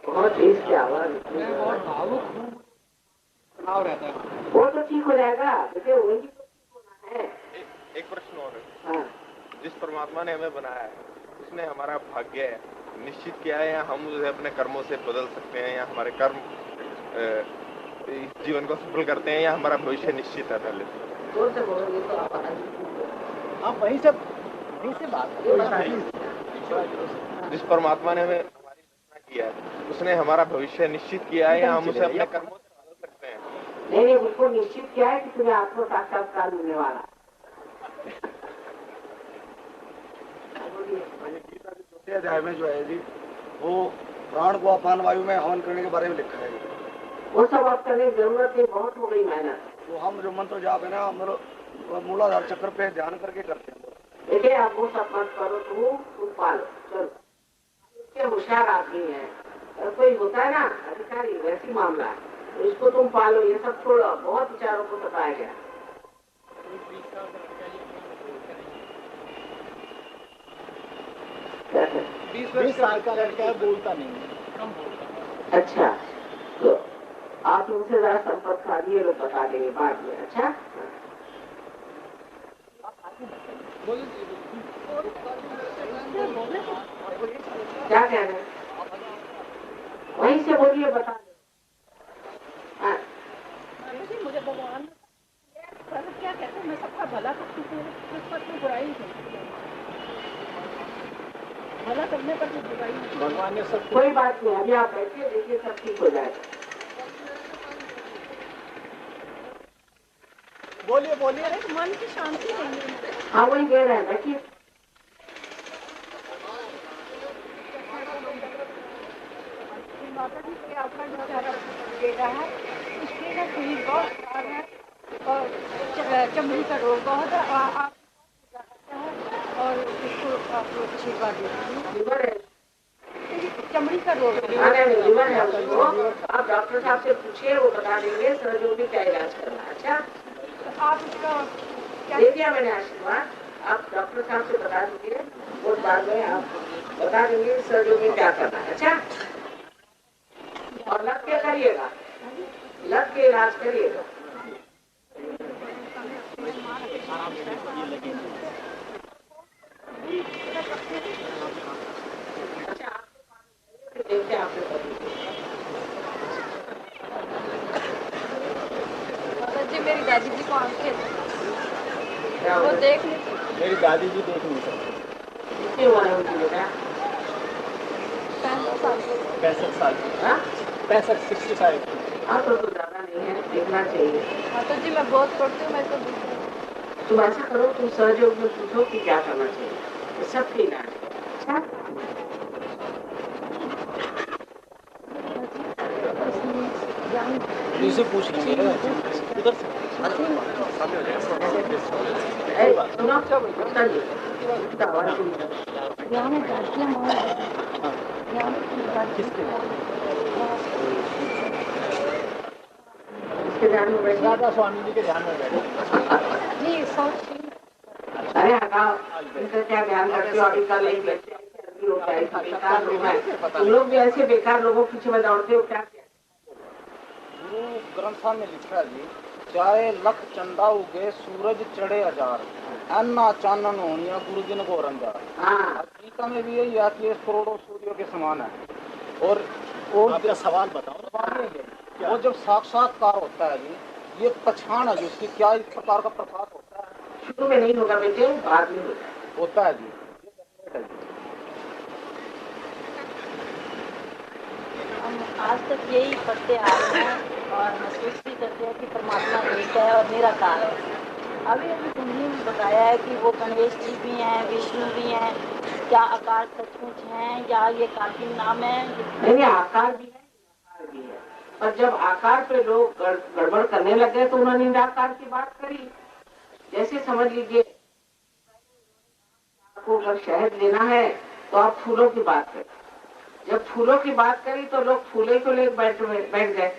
बहुत तेज की आवाज, बहुत भावुक हूँ, तनाव रहता है। वो तो ठीक हो जाएगा, देखिए वही तो ठीक होना है। एक प्रश्न और है। हाँ। जिस परमात्मा ने हमें बनाया है, उसने हमारा भाग्य निश्चित किया है, या हम उसे अपने कर्मों से बदल सकते हैं, या हमारे कर्म इस जीवन को सफल करते हैं, या हमारा भविष्य निश्चित है पहले से? आप वहीं से बात जिस परमात्मा ने हमें हमारी रचना किया है, उसने हमारा भविष्य निश्चित किया है, या हम उसे अपने कर्मों से बदल सकते हैं? नहीं, उसको निश्चित किया है कि तुम्हें आत्म साक्षात्कार मिलने वाला है। गीता के चौथे अध्याय में जो है जी, वो प्राण को अपान वायु में हवन करने के बारे में लिखा है। वो सब आप करने की जरूरत नहीं, बहुत हो गई मेहनत। तो हम जो मंत्र जाप है ना, हम मूलाधार चक्र पे ध्यान करके करते हैं। देखिए, आप वो सब मत करो, तुम पालो, चलो। इसके होशियार आदमी है, कोई होता है ना अधिकारी, वैसी मामला है, तो इसको तुम पालो, ये सब छोड़ो। बहुत विचारों को बताया गया। 20 साल का लड़का है, बोलता नहीं है, कम बोलता है। अच्छा, तो आप उनसे जरा संपर्क साधिए, लोग बता देंगे बाद में। अच्छा, क्या कह रहे हैं? वहीं से बोलिए, बता दो। हाँ। मुझे भगवान क्या कहते हैं, मैं सबका भला करती हूँ, बुराई नहीं करती। भला करने पर भी बुराई नहीं। भगवान ने सब कोई बात नहीं, अभी आप बैठिए, देखिए सब ठीक हो जाएगा। बोलिए बोलिए। मन की शांति नहीं है। हाँ, वही दे रहे हैं, बैठिए। माता जी के आपका जो बेटा है, उसके ना शरीर बहुत खराब है और चमड़ी का रोग बहुत है, आप और इसको आप आशीर्वाद दीजिए। चमड़ी का रोग लिवर है उसको, आप डॉक्टर साहब से पूछिए, वो बता देंगे सर्जरी में क्या इलाज करना है। अच्छा, तो आप इसका दे दिया मैंने आशीर्वाद, आप डॉक्टर साहब से बता दीजिए, वो बाद में आप बता देंगे सर्जरी में क्या करना है। अच्छा, और लग के करिएगा, लग के इलाज करिएगा। अच्छा, देखते हैं आपने जी, मेरी दादी जी को आंखें वो देख नहीं, मेरी दादी जी देख नहीं सकती। कितने हुआ है उनकी बेटा? 65 साल 65 साल। हाँ, 65 65। हाँ, तो ज्यादा नहीं है, देखना चाहिए। माता जी मैं बहुत पढ़ती हूँ, मैं तो तुम ऐसा करो, तुम सहयोग में पूछो कि क्या करना चाहिए, ये सब के इलाज है। अच्छा, इसे पूछ लीजिए उधर से। सुनो, चलिए। यहाँ में दादियाँ किसके इसके ध्यान में बैठिए। राधा स्वामी जी के ध्यान में बैठे। जी सब अरे हटाओ, इनका क्या ध्यान रखते हो? अभी कल एक बच्चे होता है, बेकार लोग हैं, तुम लोग भी ऐसे बेकार लोगों के पीछे में दौड़ते हो क्या? गुरु ग्रंथ साहब में लिखा है जी, चाहे लख चंदा उगे सूरज चढ़े हजार, अन्ना चानन होनिया गुरु दिन को रंजार। हाँ, गीता में भी यही है कि ये करोड़ों सूर्यों के समान है। और वो आपका सवाल बताओ। सवाल ये है, वो जब साक्षात्कार होता है जी, ये पहचान है जी उसकी, क्या इस प्रकार का प्रकाश होता है। शुरू में नहीं होगा बेटे, बाद में होता है जी, ये डेफिनेट है जी। हम आज तक यही पढ़ते आ रहे हैं और महसूस भी करते हैं कि परमात्मा एक है और निराकार है। अभी अभी कुंडली में बताया है कि वो गणेश जी भी हैं, विष्णु भी हैं। क्या आकार सचमुच हैं या ये काल्पनिक नाम है? नहीं, आकार भी है, निराकार भी है। और जब आकार पे लोग गड़बड़ करने लगे तो उन्होंने निराकार की बात करी। जैसे समझ लीजिए, आपको अगर शहद लेना है तो आप फूलों की बात करें। जब फूलों की बात करी तो लोग फूले को लेकर बैठ गए।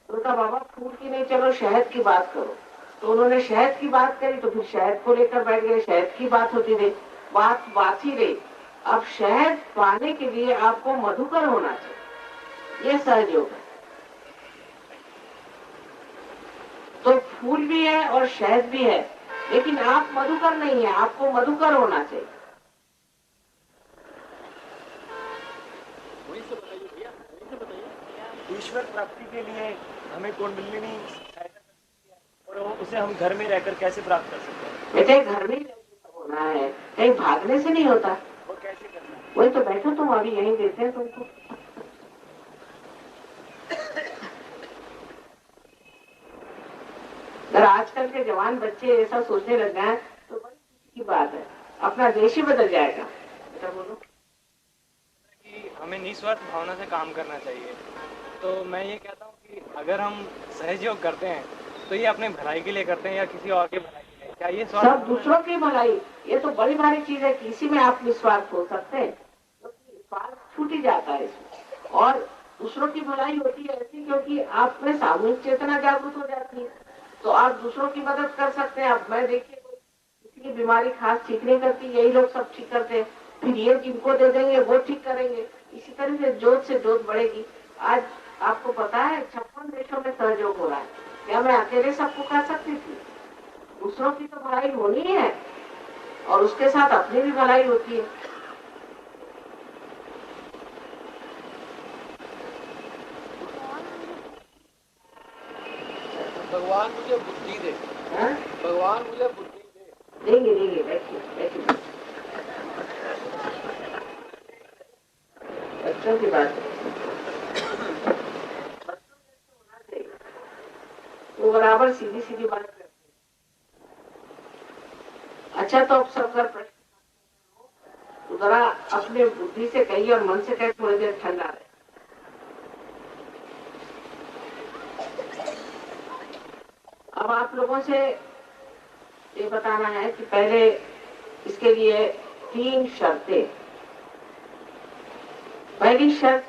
उनका बाबा फूल की नहीं, चलो शहद की बात करो। तो उन्होंने शहद की बात करी तो फिर शहद को लेकर बैठ गए। शहद की बात होती रही, बात ही रही। अब शहद पाने के लिए आपको मधुकर होना चाहिए, ये सहयोग है। तो फूल भी है और शहद भी है, लेकिन आप मधुकर नहीं है, आपको मधुकर होना चाहिए। ईश्वर प्राप्ति के लिए हमें कुंडलिनी सहायता करती है, और उसे हम घर में रहकर कैसे प्राप्त कर सकते हैं? बेटे घर में रहकर होना है, कहीं भागने से नहीं होता। वो कैसे करना है? वही तो बैठो, तुम अभी यहीं देते हैं तुमको। अगर आजकल के जवान बच्चे ऐसा सोचने लग गए तो बड़ी खुशी की बात है, अपना देश ही बदल जाएगा। बेटा बोलो। कि हमें निस्वार्थ भावना से काम करना चाहिए। तो मैं ये कहता हूँ कि अगर हम सहयोग करते हैं तो ये अपने भलाई के लिए करते हैं या किसी और की भलाई के लिए? क्या ये सब दूसरों की भलाई, ये तो बड़ी भारी चीज है कि इसी में आप निस्वार्थ हो सकते हैं, क्योंकि स्वार्थ छूट ही जाता है इसमें। और दूसरों की भलाई होती है ऐसी क्योंकि आप में सामूहिक चेतना जागृत हो जाती है, तो आप दूसरों की मदद कर सकते हैं। अब मैं देखिए, किसी की बीमारी खास ठीक नहीं करती, यही लोग सब ठीक करते हैं, फिर ये जिनको दे देंगे वो ठीक करेंगे। इसी तरह से जोत बढ़ेगी। आज आपको पता है 56 देशों में सहयोग हो रहा है। क्या मैं अकेले सबको कर सकती थी? दूसरों की तो भलाई होनी है और उसके साथ अपनी भी भलाई होती है। भगवान मुझे बुद्धि दे, हाँ? भगवान मुझे बुद्धि दे। देंगे देंगे, बैठिए बैठिए। बच्चों की बात वो बराबर सीधी सीधी बात करते हैं। अच्छा, तो अब सब अगर प्रश्न तो जरा अपने बुद्धि से कहिए और मन से कहिए, थोड़ी देर ठंडा रहे। अब आप लोगों से ये बताना है कि पहले इसके लिए 3 शर्तें। पहली शर्त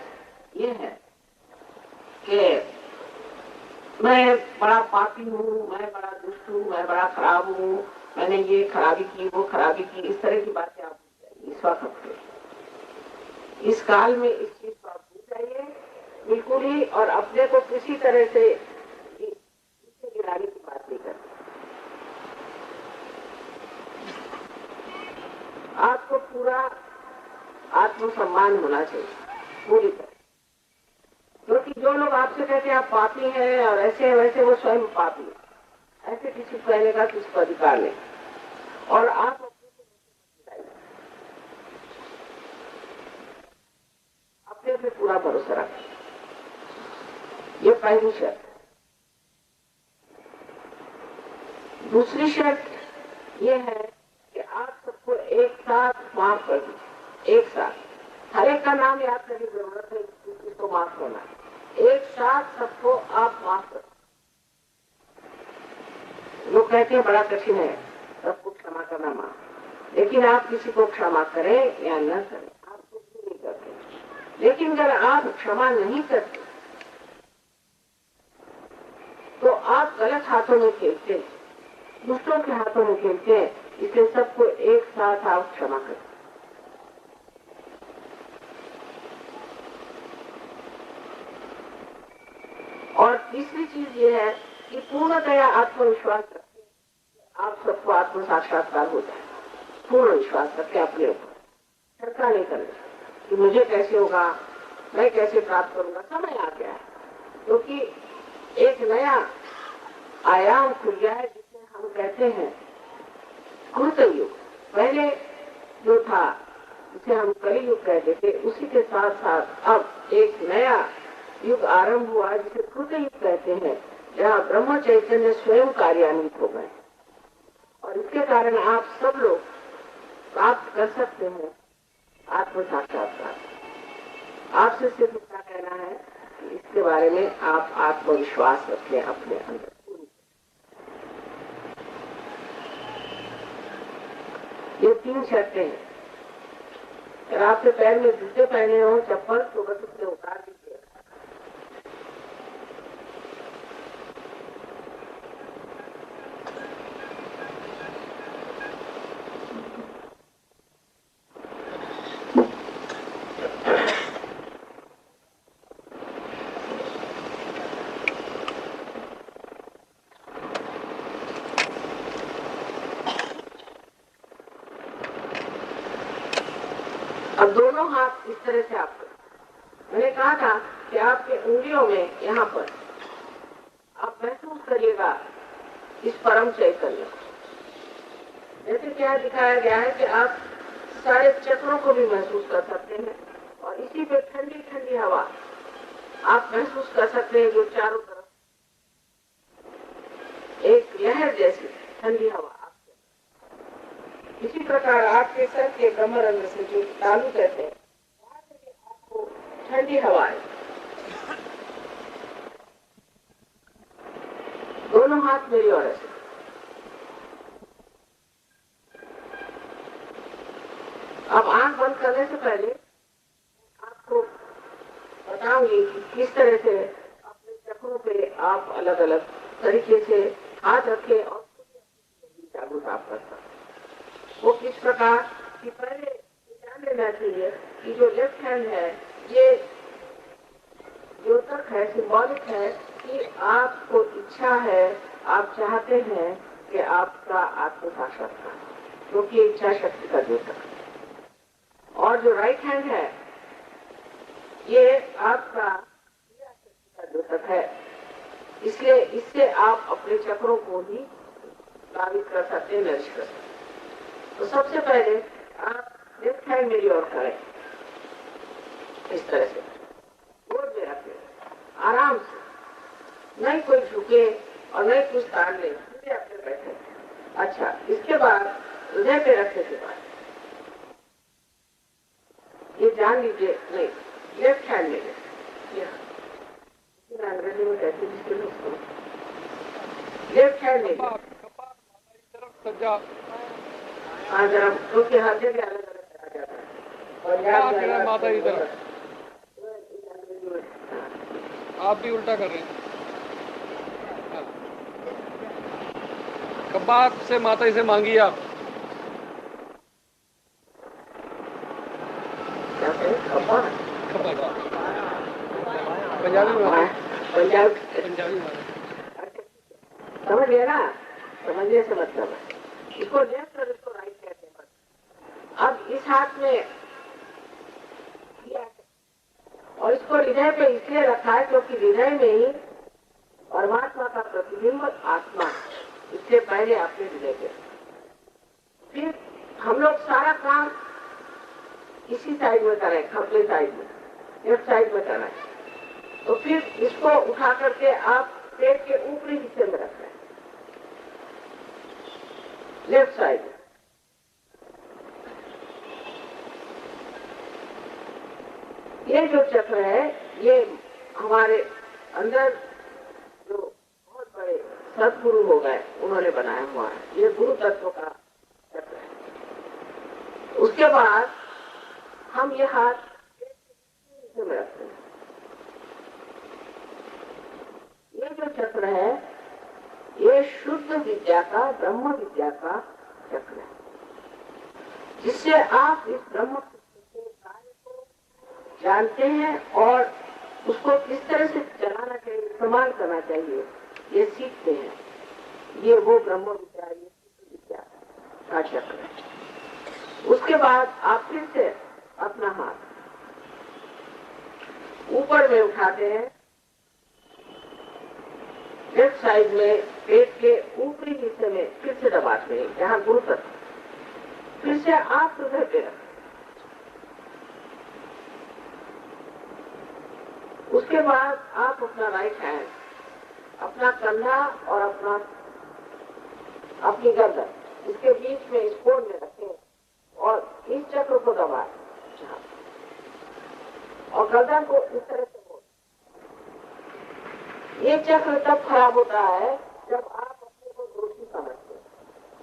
ये है कि मैं बड़ा पापी हूँ, मैं बड़ा दुष्ट हूँ, मैं बड़ा खराब हूँ, मैंने ये खराबी की, वो खराबी की, इस तरह की बातें आप इस वक्त इस काल में इस चीज को आप भूल जाइए बिल्कुल ही, और अपने को किसी तरह से गिराने की बात नहीं करते। आपको पूरा आत्मसम्मान होना चाहिए पूरी तरह, क्योंकि जो लोग आपसे कहते हैं आप पापी हैं और ऐसे हैं वैसे, वो स्वयं पापी है। ऐसे किसी को कहने का किसी को अधिकार नहीं। और आप अपने पे पूरा भरोसा रखें, ये पहली शर्त। दूसरी शर्त ये है कि आप सबको एक साथ माफ कर दीजिए। एक साथ हर एक का नाम याद करने की जरूरत है, किसको माफ करना है। एक साथ सबको आप माफ कर। लोग कहते हैं बड़ा कठिन है सबको क्षमा करना माफ, लेकिन आप किसी को क्षमा करें या न करें, आप कुछ भी नहीं करते। लेकिन अगर आप क्षमा नहीं करते तो आप गलत हाथों में खेलते हैं, दूसरों के हाथों में खेलते हैं। इसलिए सबको एक साथ आप क्षमा करें। और तीसरी चीज ये है कि पूर्णतया आत्मविश्वास रखें, आप सबको आत्म साक्षात्कार हो जाए। पूर्ण विश्वास रखें अपने ऊपर, शंका नहीं करनी कि मुझे कैसे होगा, मैं कैसे प्राप्त करूंगा। समय आ गया है, क्योंकि एक नया आयाम खुल गया है जिसे हम कहते हैं कृत युग। पहले जो था जिसे हम कलियुग कहते थे, उसी के साथ साथ अब एक नया युग आरंभ हुआ जिसे कृत युग कहते हैं, जहाँ ब्रह्म चैतन्य स्वयं कार्यान्वित हो गए। और इसके कारण आप सब लोग प्राप्त कर सकते हैं आत्म साक्षात्कार। आपसे सिर्फ इतना कहना है कि इसके बारे में आप आत्मविश्वास रखें अपने अंदर। ये 3 शर्तें हैं। अगर आपके पैर में जूते पहने हो, चप्पल, तो बस उससे उतार दीजिए। अब दोनों हाथ इस तरह से आप करें। मैंने कहा था कि आपके उंगलियों में यहाँ पर आप महसूस करिएगा इस परम चैतन्य को। जैसे क्या दिखाया गया है कि आप सारे चक्रों को भी महसूस कर सकते हैं, और इसी पे ठंडी ठंडी हवा आप महसूस कर सकते हैं, जो चारों तरफ एक लहर जैसी ठंडी हवा। इसी प्रकार आपके सर के कमरंग से जो तालु कहते हैं, वहां से भी आपको ठंडी हवा है। दोनों हाथ मेरी ओर से। अब आंख बंद करने से पहले आपको बताऊंगी कि किस तरह से अपने चक्रों पे आप अलग अलग तरीके से हाथ रखें और जागरूक आप कर सकते। वो किस प्रकार कि पहले जान लेना चाहिए कि जो लेफ्ट हैंड है, ये द्योतक है, सिंबॉलिक है कि आपको इच्छा है, आप चाहते हैं कि आपका आत्म साक्षात्कार, क्योंकि इच्छा शक्ति का द्योतक है। और जो राइट हैंड है, ये आपका क्रिया शक्ति का द्योतक है। इसलिए इससे आप अपने चक्रों को ही प्लावित कर सकते हैं, नरिश कर सकते हैं। तो सबसे पहले आप लेफ्ट हैंड मेरी ओर करें, इस तरह से गोद में रखें, आराम से, नहीं कोई झुके और नहीं कुछ तान ले, सीधे अपने बैठे। अच्छा, इसके बाद हृदय पे रखने के बाद ये जान लीजिए, नहीं लेफ्ट हैंड में अंग्रेजी में कहते हैं जिसके लोग लेफ्ट हैंड में। हाँ जरा, क्योंकि हर जगह अलग अलग कहा जाता है। और याद माता इधर आप भी उल्टा कर रहे हैं। कबाब से माता से मांगी आप। क्या करें? पंजाबी में, पंजाबी समझ गया ना? समझने से मतलब है इसको लेफ्ट और इसको राइट कहते हैं। अब इस हाथ में और इसको हृदय पे इसलिए रखा है क्योंकि हृदय में ही परमात्मा का प्रतिबिंब आत्मा है। इससे पहले आपने हृदय पे, फिर हम लोग सारा काम इसी साइड में कर रहे हैं, खपले साइड में, लेफ्ट साइड में कर रहे हैं। तो फिर इसको उठा करके आप पेट के ऊपरी हिस्से में रख रहे हैं, लेफ्ट साइड। ये जो चक्र है, ये हमारे अंदर जो बहुत बड़े सदगुरु हो गए उन्होंने बनाया हुआ है। ये गुरु तत्व का चक्र है। उसके बाद हम ये हाथ में रखते हैं। ये जो चक्र है, ये शुद्ध विद्या का, ब्रह्म विद्या का चक्र है, जिससे आप इस ब्रह्म के कार्य को जानते हैं और उसको किस तरह से चलाना चाहिए, इस्तेमाल करना चाहिए, ये सीखते हैं। ये वो ब्रह्म विद्या, ये विद्या का चक्र है। उसके बाद आप फिर से अपना हाथ ऊपर में उठाते हैं, लेफ्ट साइड में पेट के ऊपरी हिस्से में फिर से दबाते हैं, जहां गुरुतर। फिर से आप हृदय पे रखें। उसके बाद आप अपना राइट हैंड अपना कंधा और अपनी गर्दन इसके बीच में इस कोण में रखें और इस चक्र को दबाएं और गर्दन को इस तरह से मोड़। ये चक्र तब खराब होता है जब आप अपने को दोषी समझते हैं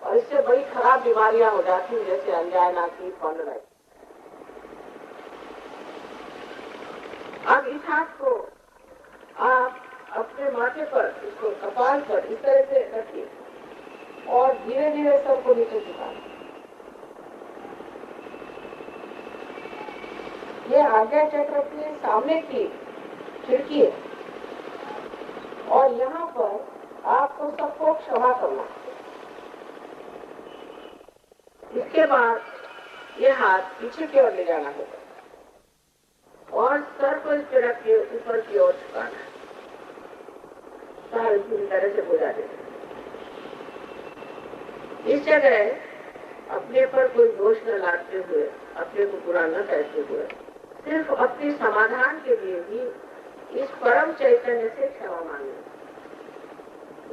और इससे बड़ी खराब बीमारियां हो जाती हैं, जैसे अंजाइना की, स्पॉन्डिलाइटिस। अब इस हाथ को आप अपने माथे पर, इसको कपाल पर इस तरह से रखिए और धीरे धीरे सबको नीचे झुकाएं। ये आज्ञा चक्र के सामने की खिड़की है और यहाँ पर आपको सबको क्षमा करना। इसके बाद ये हाथ पीछे की ओर ले जाना होगा और सर को इस पे रख के ऊपर की ओर झुकाना। सर पूरी तरह से बुझा देना। इस जगह अपने पर कोई दोष न लादते हुए, अपने को बुरा न कहते हुए, सिर्फ अपने समाधान के लिए ही इस परम चैतन्य से क्षमा मांगे।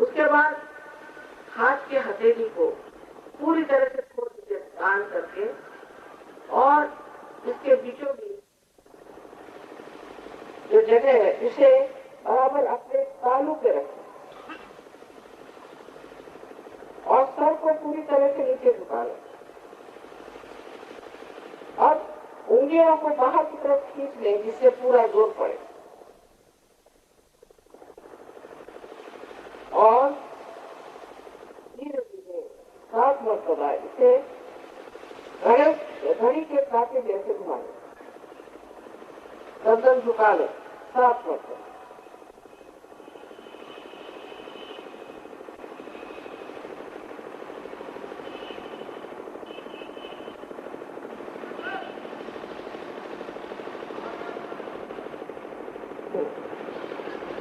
उसके बाद हाथ के हथेली को पूरी तरह से खोल दीजिए, दान करके, और इसके बीचों बीच जो जगह है इसे बराबर अपने तालू पे रखें और सर को पूरी तरह से नीचे झुका लें। अब उंगलियों को बाहर की तरफ खींच लें जिससे पूरा जोर पड़े और धीरे धीरे 7 मरतबा इसे घड़ी के कांटे जैसे घुमाएं। गर्दन झुका लें 7 मरतबा।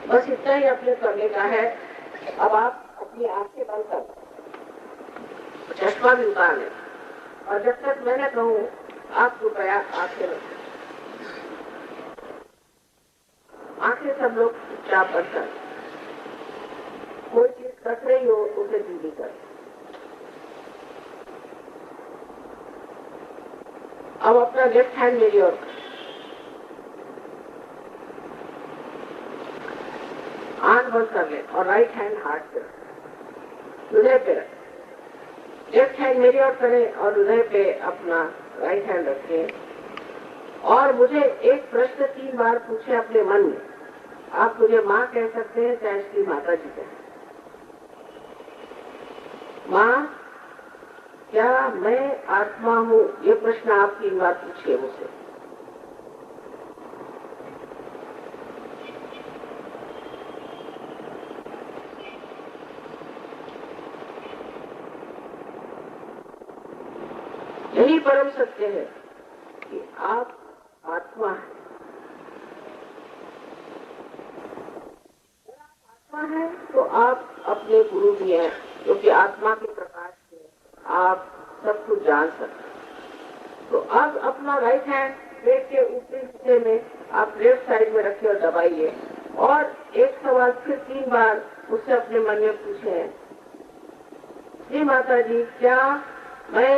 बस इतना ही अपने करने का है। अब आप अपनी आंखें बंद कर, चश्मा भी उतार लें और जब तक मैं न कहूं आप कृपया आंखें रखें। आंखें सब लोग चुपचाप बंद कर, कोई चीज कट रही हो उसे धीमी कर। अब अपना लेफ्ट हैंड मेरी ओर, आंख बंद कर ले और राइट हैंड हार्ट पे हृदय पे रखें। लेफ्ट हैंड मेरी ओर करें और हृदय पे अपना राइट हैंड रखें और मुझे एक प्रश्न 3 बार पूछे अपने मन में। आप मुझे माँ कह सकते हैं, चाहे श्री माता जी कहें। माँ, क्या मैं आत्मा हूँ? ये प्रश्न आप 3 बार पूछिए मुझसे। यही परम सत्य है कि आप आत्मा हैं। आत्मा है तो आप अपने गुरु भी हैं, क्योंकि आत्मा के प्रकाश से आप सब कुछ जान सकते हैं। तो अब अपना राइट हैंड पेट के ऊपरी हिस्से में आप लेफ्ट साइड में रखिए और दबाइए और एक सवाल फिर 3 बार उससे अपने मन में पूछे, श्री माता जी, क्या मैं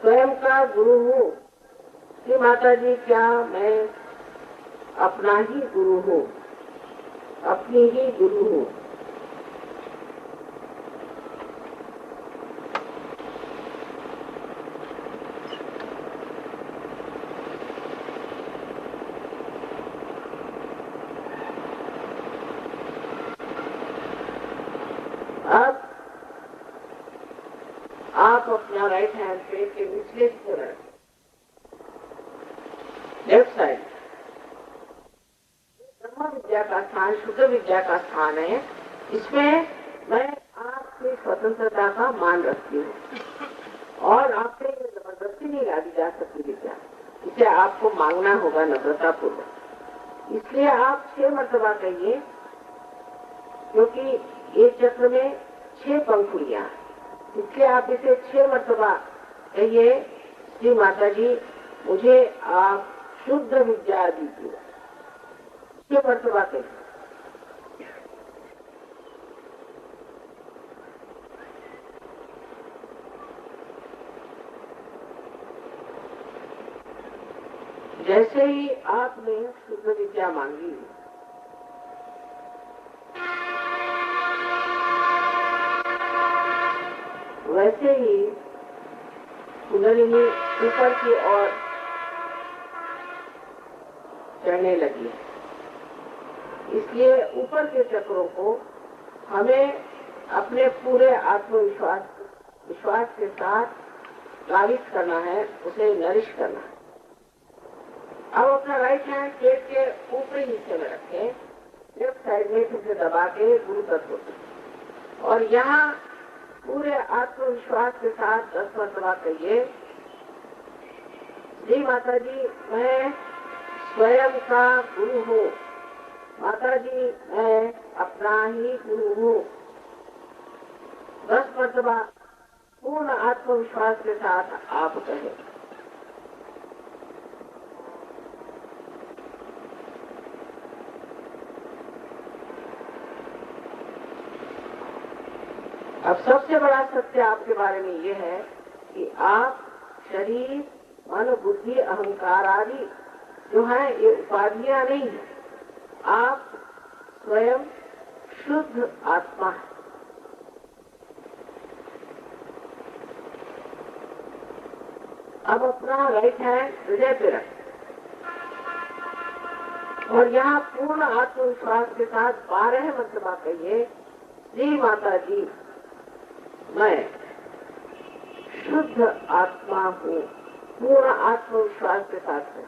स्वयं का गुरु हूँ? श्री माता जी, क्या मैं अपना ही गुरु हूँ, अपनी ही गुरु हूँ? अब आप अपना राइट हैंड पेट के निचले हिस्से में रखें, लेफ्ट साइड। ब्रह्म विद्या का स्थान शुद्ध विद्या का स्थान है इसमें मैं आपकी स्वतंत्रता का मान रखती हूँ और आपसे ये जबरदस्ती नहीं लादी जा सकती विद्या, इसे आपको मांगना होगा नम्रता पूर्वक। इसलिए आप 6 मर्तबा कहिए, क्योंकि एक चक्र में 6 पंखुड़ियां, इसलिए आप इसे 6 मर्तबा कहिए, श्री माता जी मुझे आप शुद्ध विद्या दीजिए। 6 मर्तबा कहिए। जैसे ही आपने शुद्ध विद्या मांगी, वैसे ही कुंडलिनी ऊपर की ओर चढ़ने लगी। इसलिए ऊपर के चक्रों को हमें अपने पूरे विश्वास के साथ लावित करना है, उसे नरिश करना है। अब अपना राइट हैंड पेट के ऊपरी हिस्से में रखें, लेफ्ट साइड में फिर से दबा के गुरु तत्व, और यहाँ पूरे आत्मविश्वास के साथ 10 मर्तबा कहिए, जी माता जी मैं स्वयं का गुरु हूँ, माता जी मैं अपना ही गुरु हूँ। 10 मर्तबा पूर्ण आत्मविश्वास के साथ आप कहें। अब सबसे बड़ा सत्य आपके बारे में ये है कि आप शरीर, मन, बुद्धि, अहंकार आदि जो है ये उपाधियां नहीं है, आप स्वयं शुद्ध आत्मा है। अब अपना राइट हैंड हृदय पे रखें और यहाँ पूर्ण आत्मविश्वास के साथ 12 मर्तबा कहिए, श्री माता जी मैं शुद्ध आत्मा हूँ। पूर्ण आत्मविश्वास के साथ है।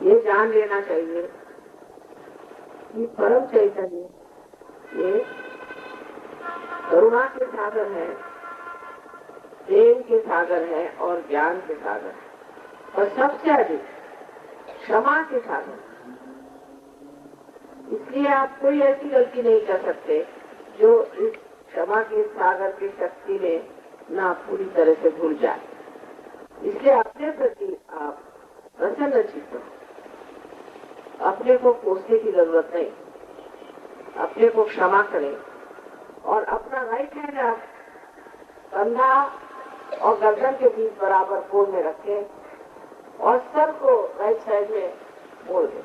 ये जान लेना चाहिए कि परम चैतन्य ये करुणा के सागर है, प्रेम के सागर है और ज्ञान के सागर है, और सबसे अधिक क्षमा के सागर। इसलिए आप कोई ऐसी गलती नहीं कर सकते जो इस क्षमा के सागर की शक्ति में ना पूरी तरह से भूल जाए। इसलिए अपने प्रति आप प्रसन्न चित्त हो, अपने को कोसने की जरूरत नहीं, अपने को क्षमा करें और अपना राइट हैंड आप कंधा और गर्दन के बीच बराबर कोण में रखें और सर को राइट साइड में मोड़ दें,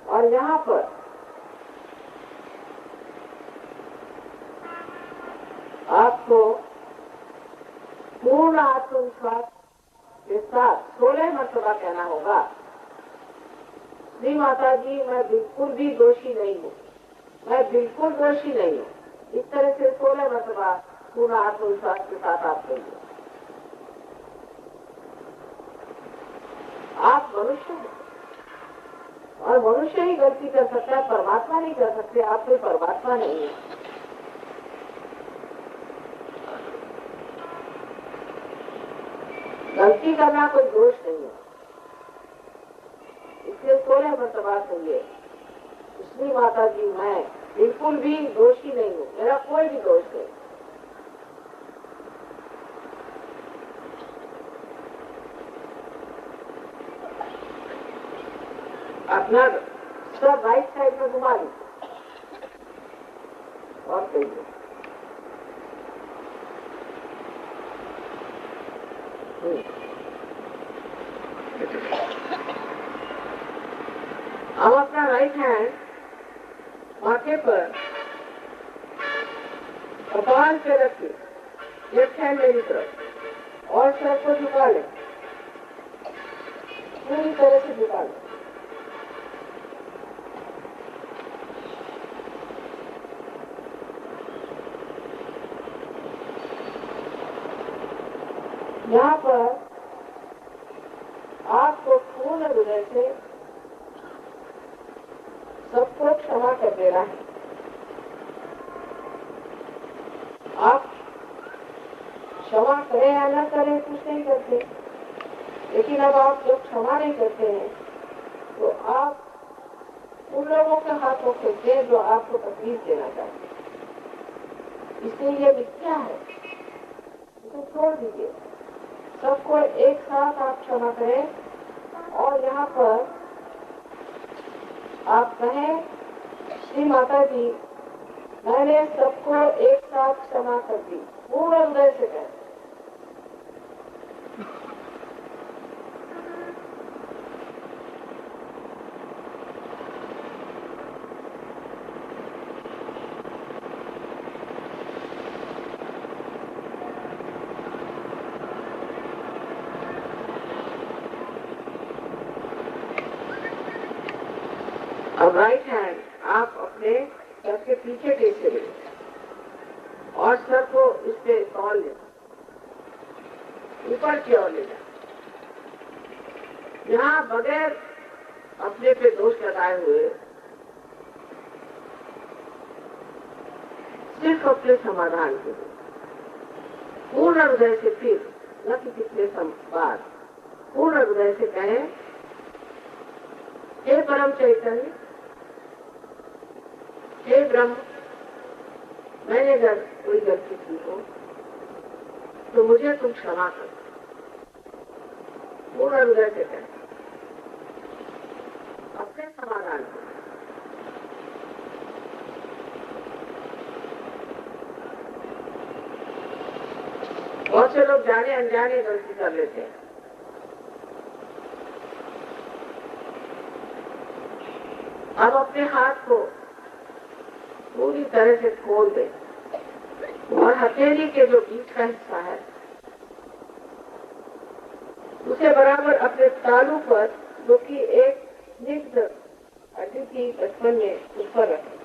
और यहाँ पर आपको पूर्ण आत्मविश्वास के साथ 16 मर्तबा कहना होगा, श्री माता जी मैं बिल्कुल भी दोषी नहीं हूँ, मैं बिल्कुल दोषी नहीं हूँ। इस तरह से 16 मर्तबा पूर्ण आत्मविश्वास के साथ आप कहिए। आप मनुष्य हैं और मनुष्य ही गलती कर सकता है, परमात्मा नहीं कर सकते। आप कोई परमात्मा नहीं है। गलती करना कोई दोष नहीं है। इसलिए 16 मर्तबा कहिए, श्री माता जी मैं बिल्कुल भी दोषी नहीं हूँ, मेरा कोई भी दोष नहीं। अपना सब राइट साइड में घुमा लीजिए और कहिए, अब अपना राइट हैंड माथे पर कपाल पे रखिए, लेफ्ट हैंड मेरी तरफ, और सर को झुका लें, पूरी तरह से झुका लें। यहाँ पर हृदय से सबको क्षमा कर देना है। आप क्षमा करें या न करें कुछ नहीं करते, लेकिन अब आप जब क्षमा नहीं करते हैं तो आप उन लोगों के हाथों खेलते हैं जो आपको तकलीफ देना चाहते हैं। इसलिए ये मिथ्या है, इसे छोड़ दीजिए। सबको एक साथ आप क्षमा करें और यहाँ पर आप कहें, श्री माता जी मैंने सबको एक साथ क्षमा कर दी, पूर्ण हृदय से कहें। अब राइट हैंड आप अपने सर के पीछे टेक से लेना और सर को इस पे तौल लेना, ऊपर की ओर लेना। यहाँ बगैर अपने पे दोष लगाए हुए सिर्फ अपने समाधान के लिए पूर्ण हृदय से, फिर न कि कितने बार पूर्ण हृदय से कहें, हे परम चैतन्य, हे ब्रह्म, मैंने अगर कोई गलती की हो तो मुझे तुम क्षमा कर। पूर्ण हृदय से कहें अपने समाधान को। बहुत से लोग जाने अनजाने गलती कर लेते हैं। अब अपने हाथ को पूरी तरह से खोल दे और हथेली के जो बीच का हिस्सा है उसे बराबर अपने तालू पर, जो कि एक स्निग्ध हड्डी की बचपन में, उस पर रखें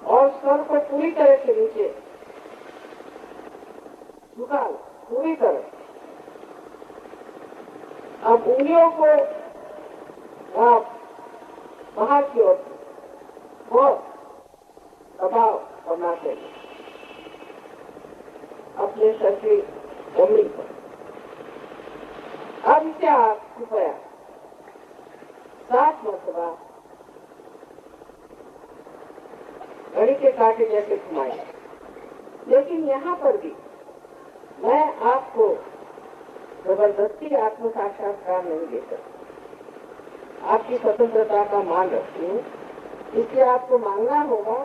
और सर को पूरी तरह से नीचे झुका लो, पूरी तरह। अब उंगलियों को आप बाहर की ओर बहुत दबाव करना चाहिए अपने सर की उंगली पर। अब इसे आप कृपया 7 मरतबा घड़ी के कांटे जैसे घुमाएं। लेकिन यहाँ पर भी मैं आपको जबरदस्ती आत्म साक्षात्कार नहीं दे सकती, आपकी स्वतंत्रता का मान रखती हूँ। इसलिए आपको मांगना होगा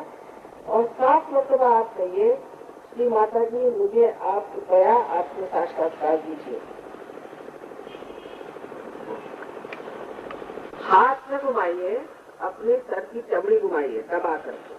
और 7 मरतबा आप कहिए, श्री माता जी मुझे आप कृपया आत्म साक्षात्कार दीजिए। हाथ में घुमाइए, अपने सर की चमड़ी घुमाइए दबा करके।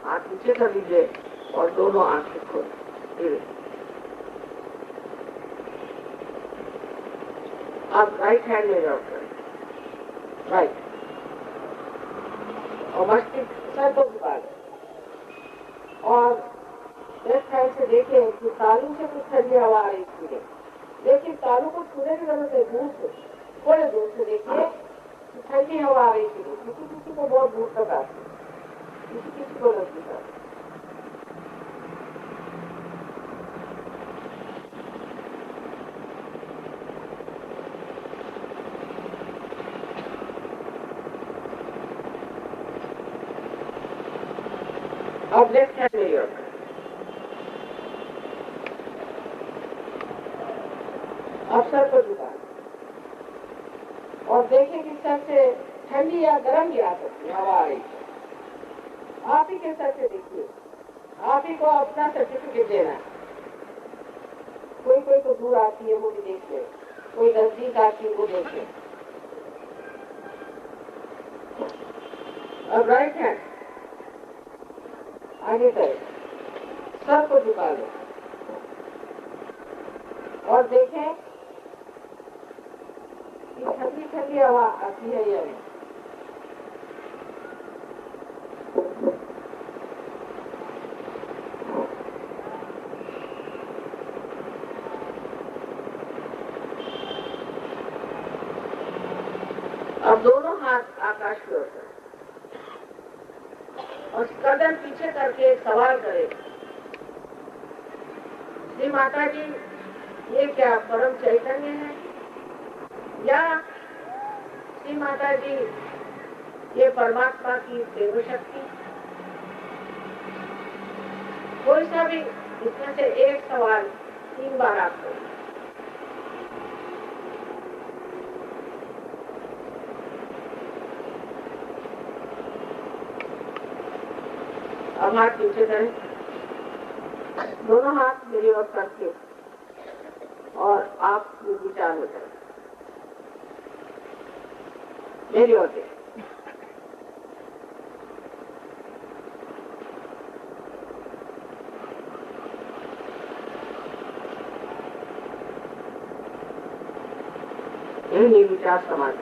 हाथ नीचे कर लीजिए और दोनों आंखें खोलें। अब राइट हैंड में जाओ, राइट, और मस्तिष्क सर को झुका लें और लेफ्ट हैंड से देखें कि तालू से कुछ ठंडी हवा आ रही है, लेकिन तालू को छूने की जरूरत है। दूर से, थोड़े दूर से देखिए कि ठंडी हवा आ रही थी। किसी किसी को बहुत दूर तक आती है, किसी किसी को नजदीक आती है। अब लेफ्ट हैंड में योग, अब सर को झुका और देखें कि सर से ठंडी या गर्म भी आ सकती है, हवा आ रही है। आप ही के सर से देखिए, आप ही को अपना सर्टिफिकेट देना है। कोई कोई तो दूर आती है वो भी देख ले, कोई नजदीक आती है वो देख ले। अब राइट हैंड आगे करें, सर को झुका लो और देखें कि ठंडी ठंडी हवा आती है या नहीं। अब दोनों हाथ आकाश की ओर करें और कदम पीछे करके एक सवाल करें, श्री माता जी ये क्या परम चैतन्य है या श्री माता जी ये परमात्मा की देव शक्ति? कोई सा भी इसमें से एक सवाल 3 बार आप करें। अब हाथ पीछे करें, दोनों हाथ मेरी ओर करके और आप विचार हो जाए मेरी ओर से। यही विचार समाज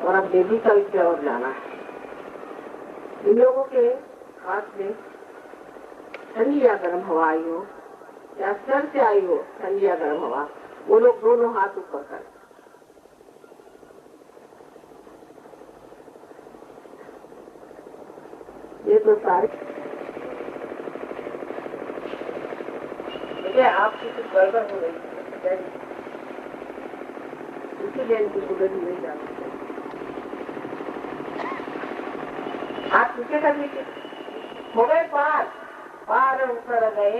और अब देवी का की ओर जाना है। इन लोगों के हाथ में ठंडी या गर्म हवा आई हो या सर से आई हो ठंडी या गर्म हवा, वो लोग दोनों हाथ ऊपर करें। ये तो सारे देखिए आपकी कुछ गड़बड़ हो रही है, इसीलिए इनकी सुगंध नहीं जाती। आप पीछे कर लीजिए, हो गए पार ऊपर गए।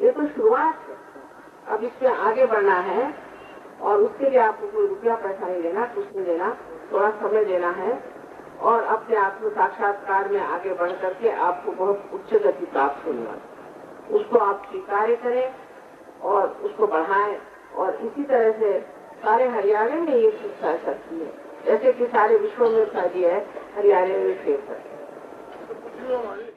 ये तो शुरुआत है, अब इसमें आगे बढ़ना है और उसके लिए आपको कोई रुपया पैसा नहीं देना, कुछ नहीं देना, थोड़ा समय देना है और अपने आत्म साक्षात्कार में आगे बढ़ करके आपको बहुत उच्च गति प्राप्त होने वाली, उसको आप स्वीकार करें और उसको बढ़ाएं। और इसी तरह से सारे हरियाणा में ये शिक्षा करती है, जैसे कि सारे विश्व में फैली है, हरियाणा में भी फैल सकती है।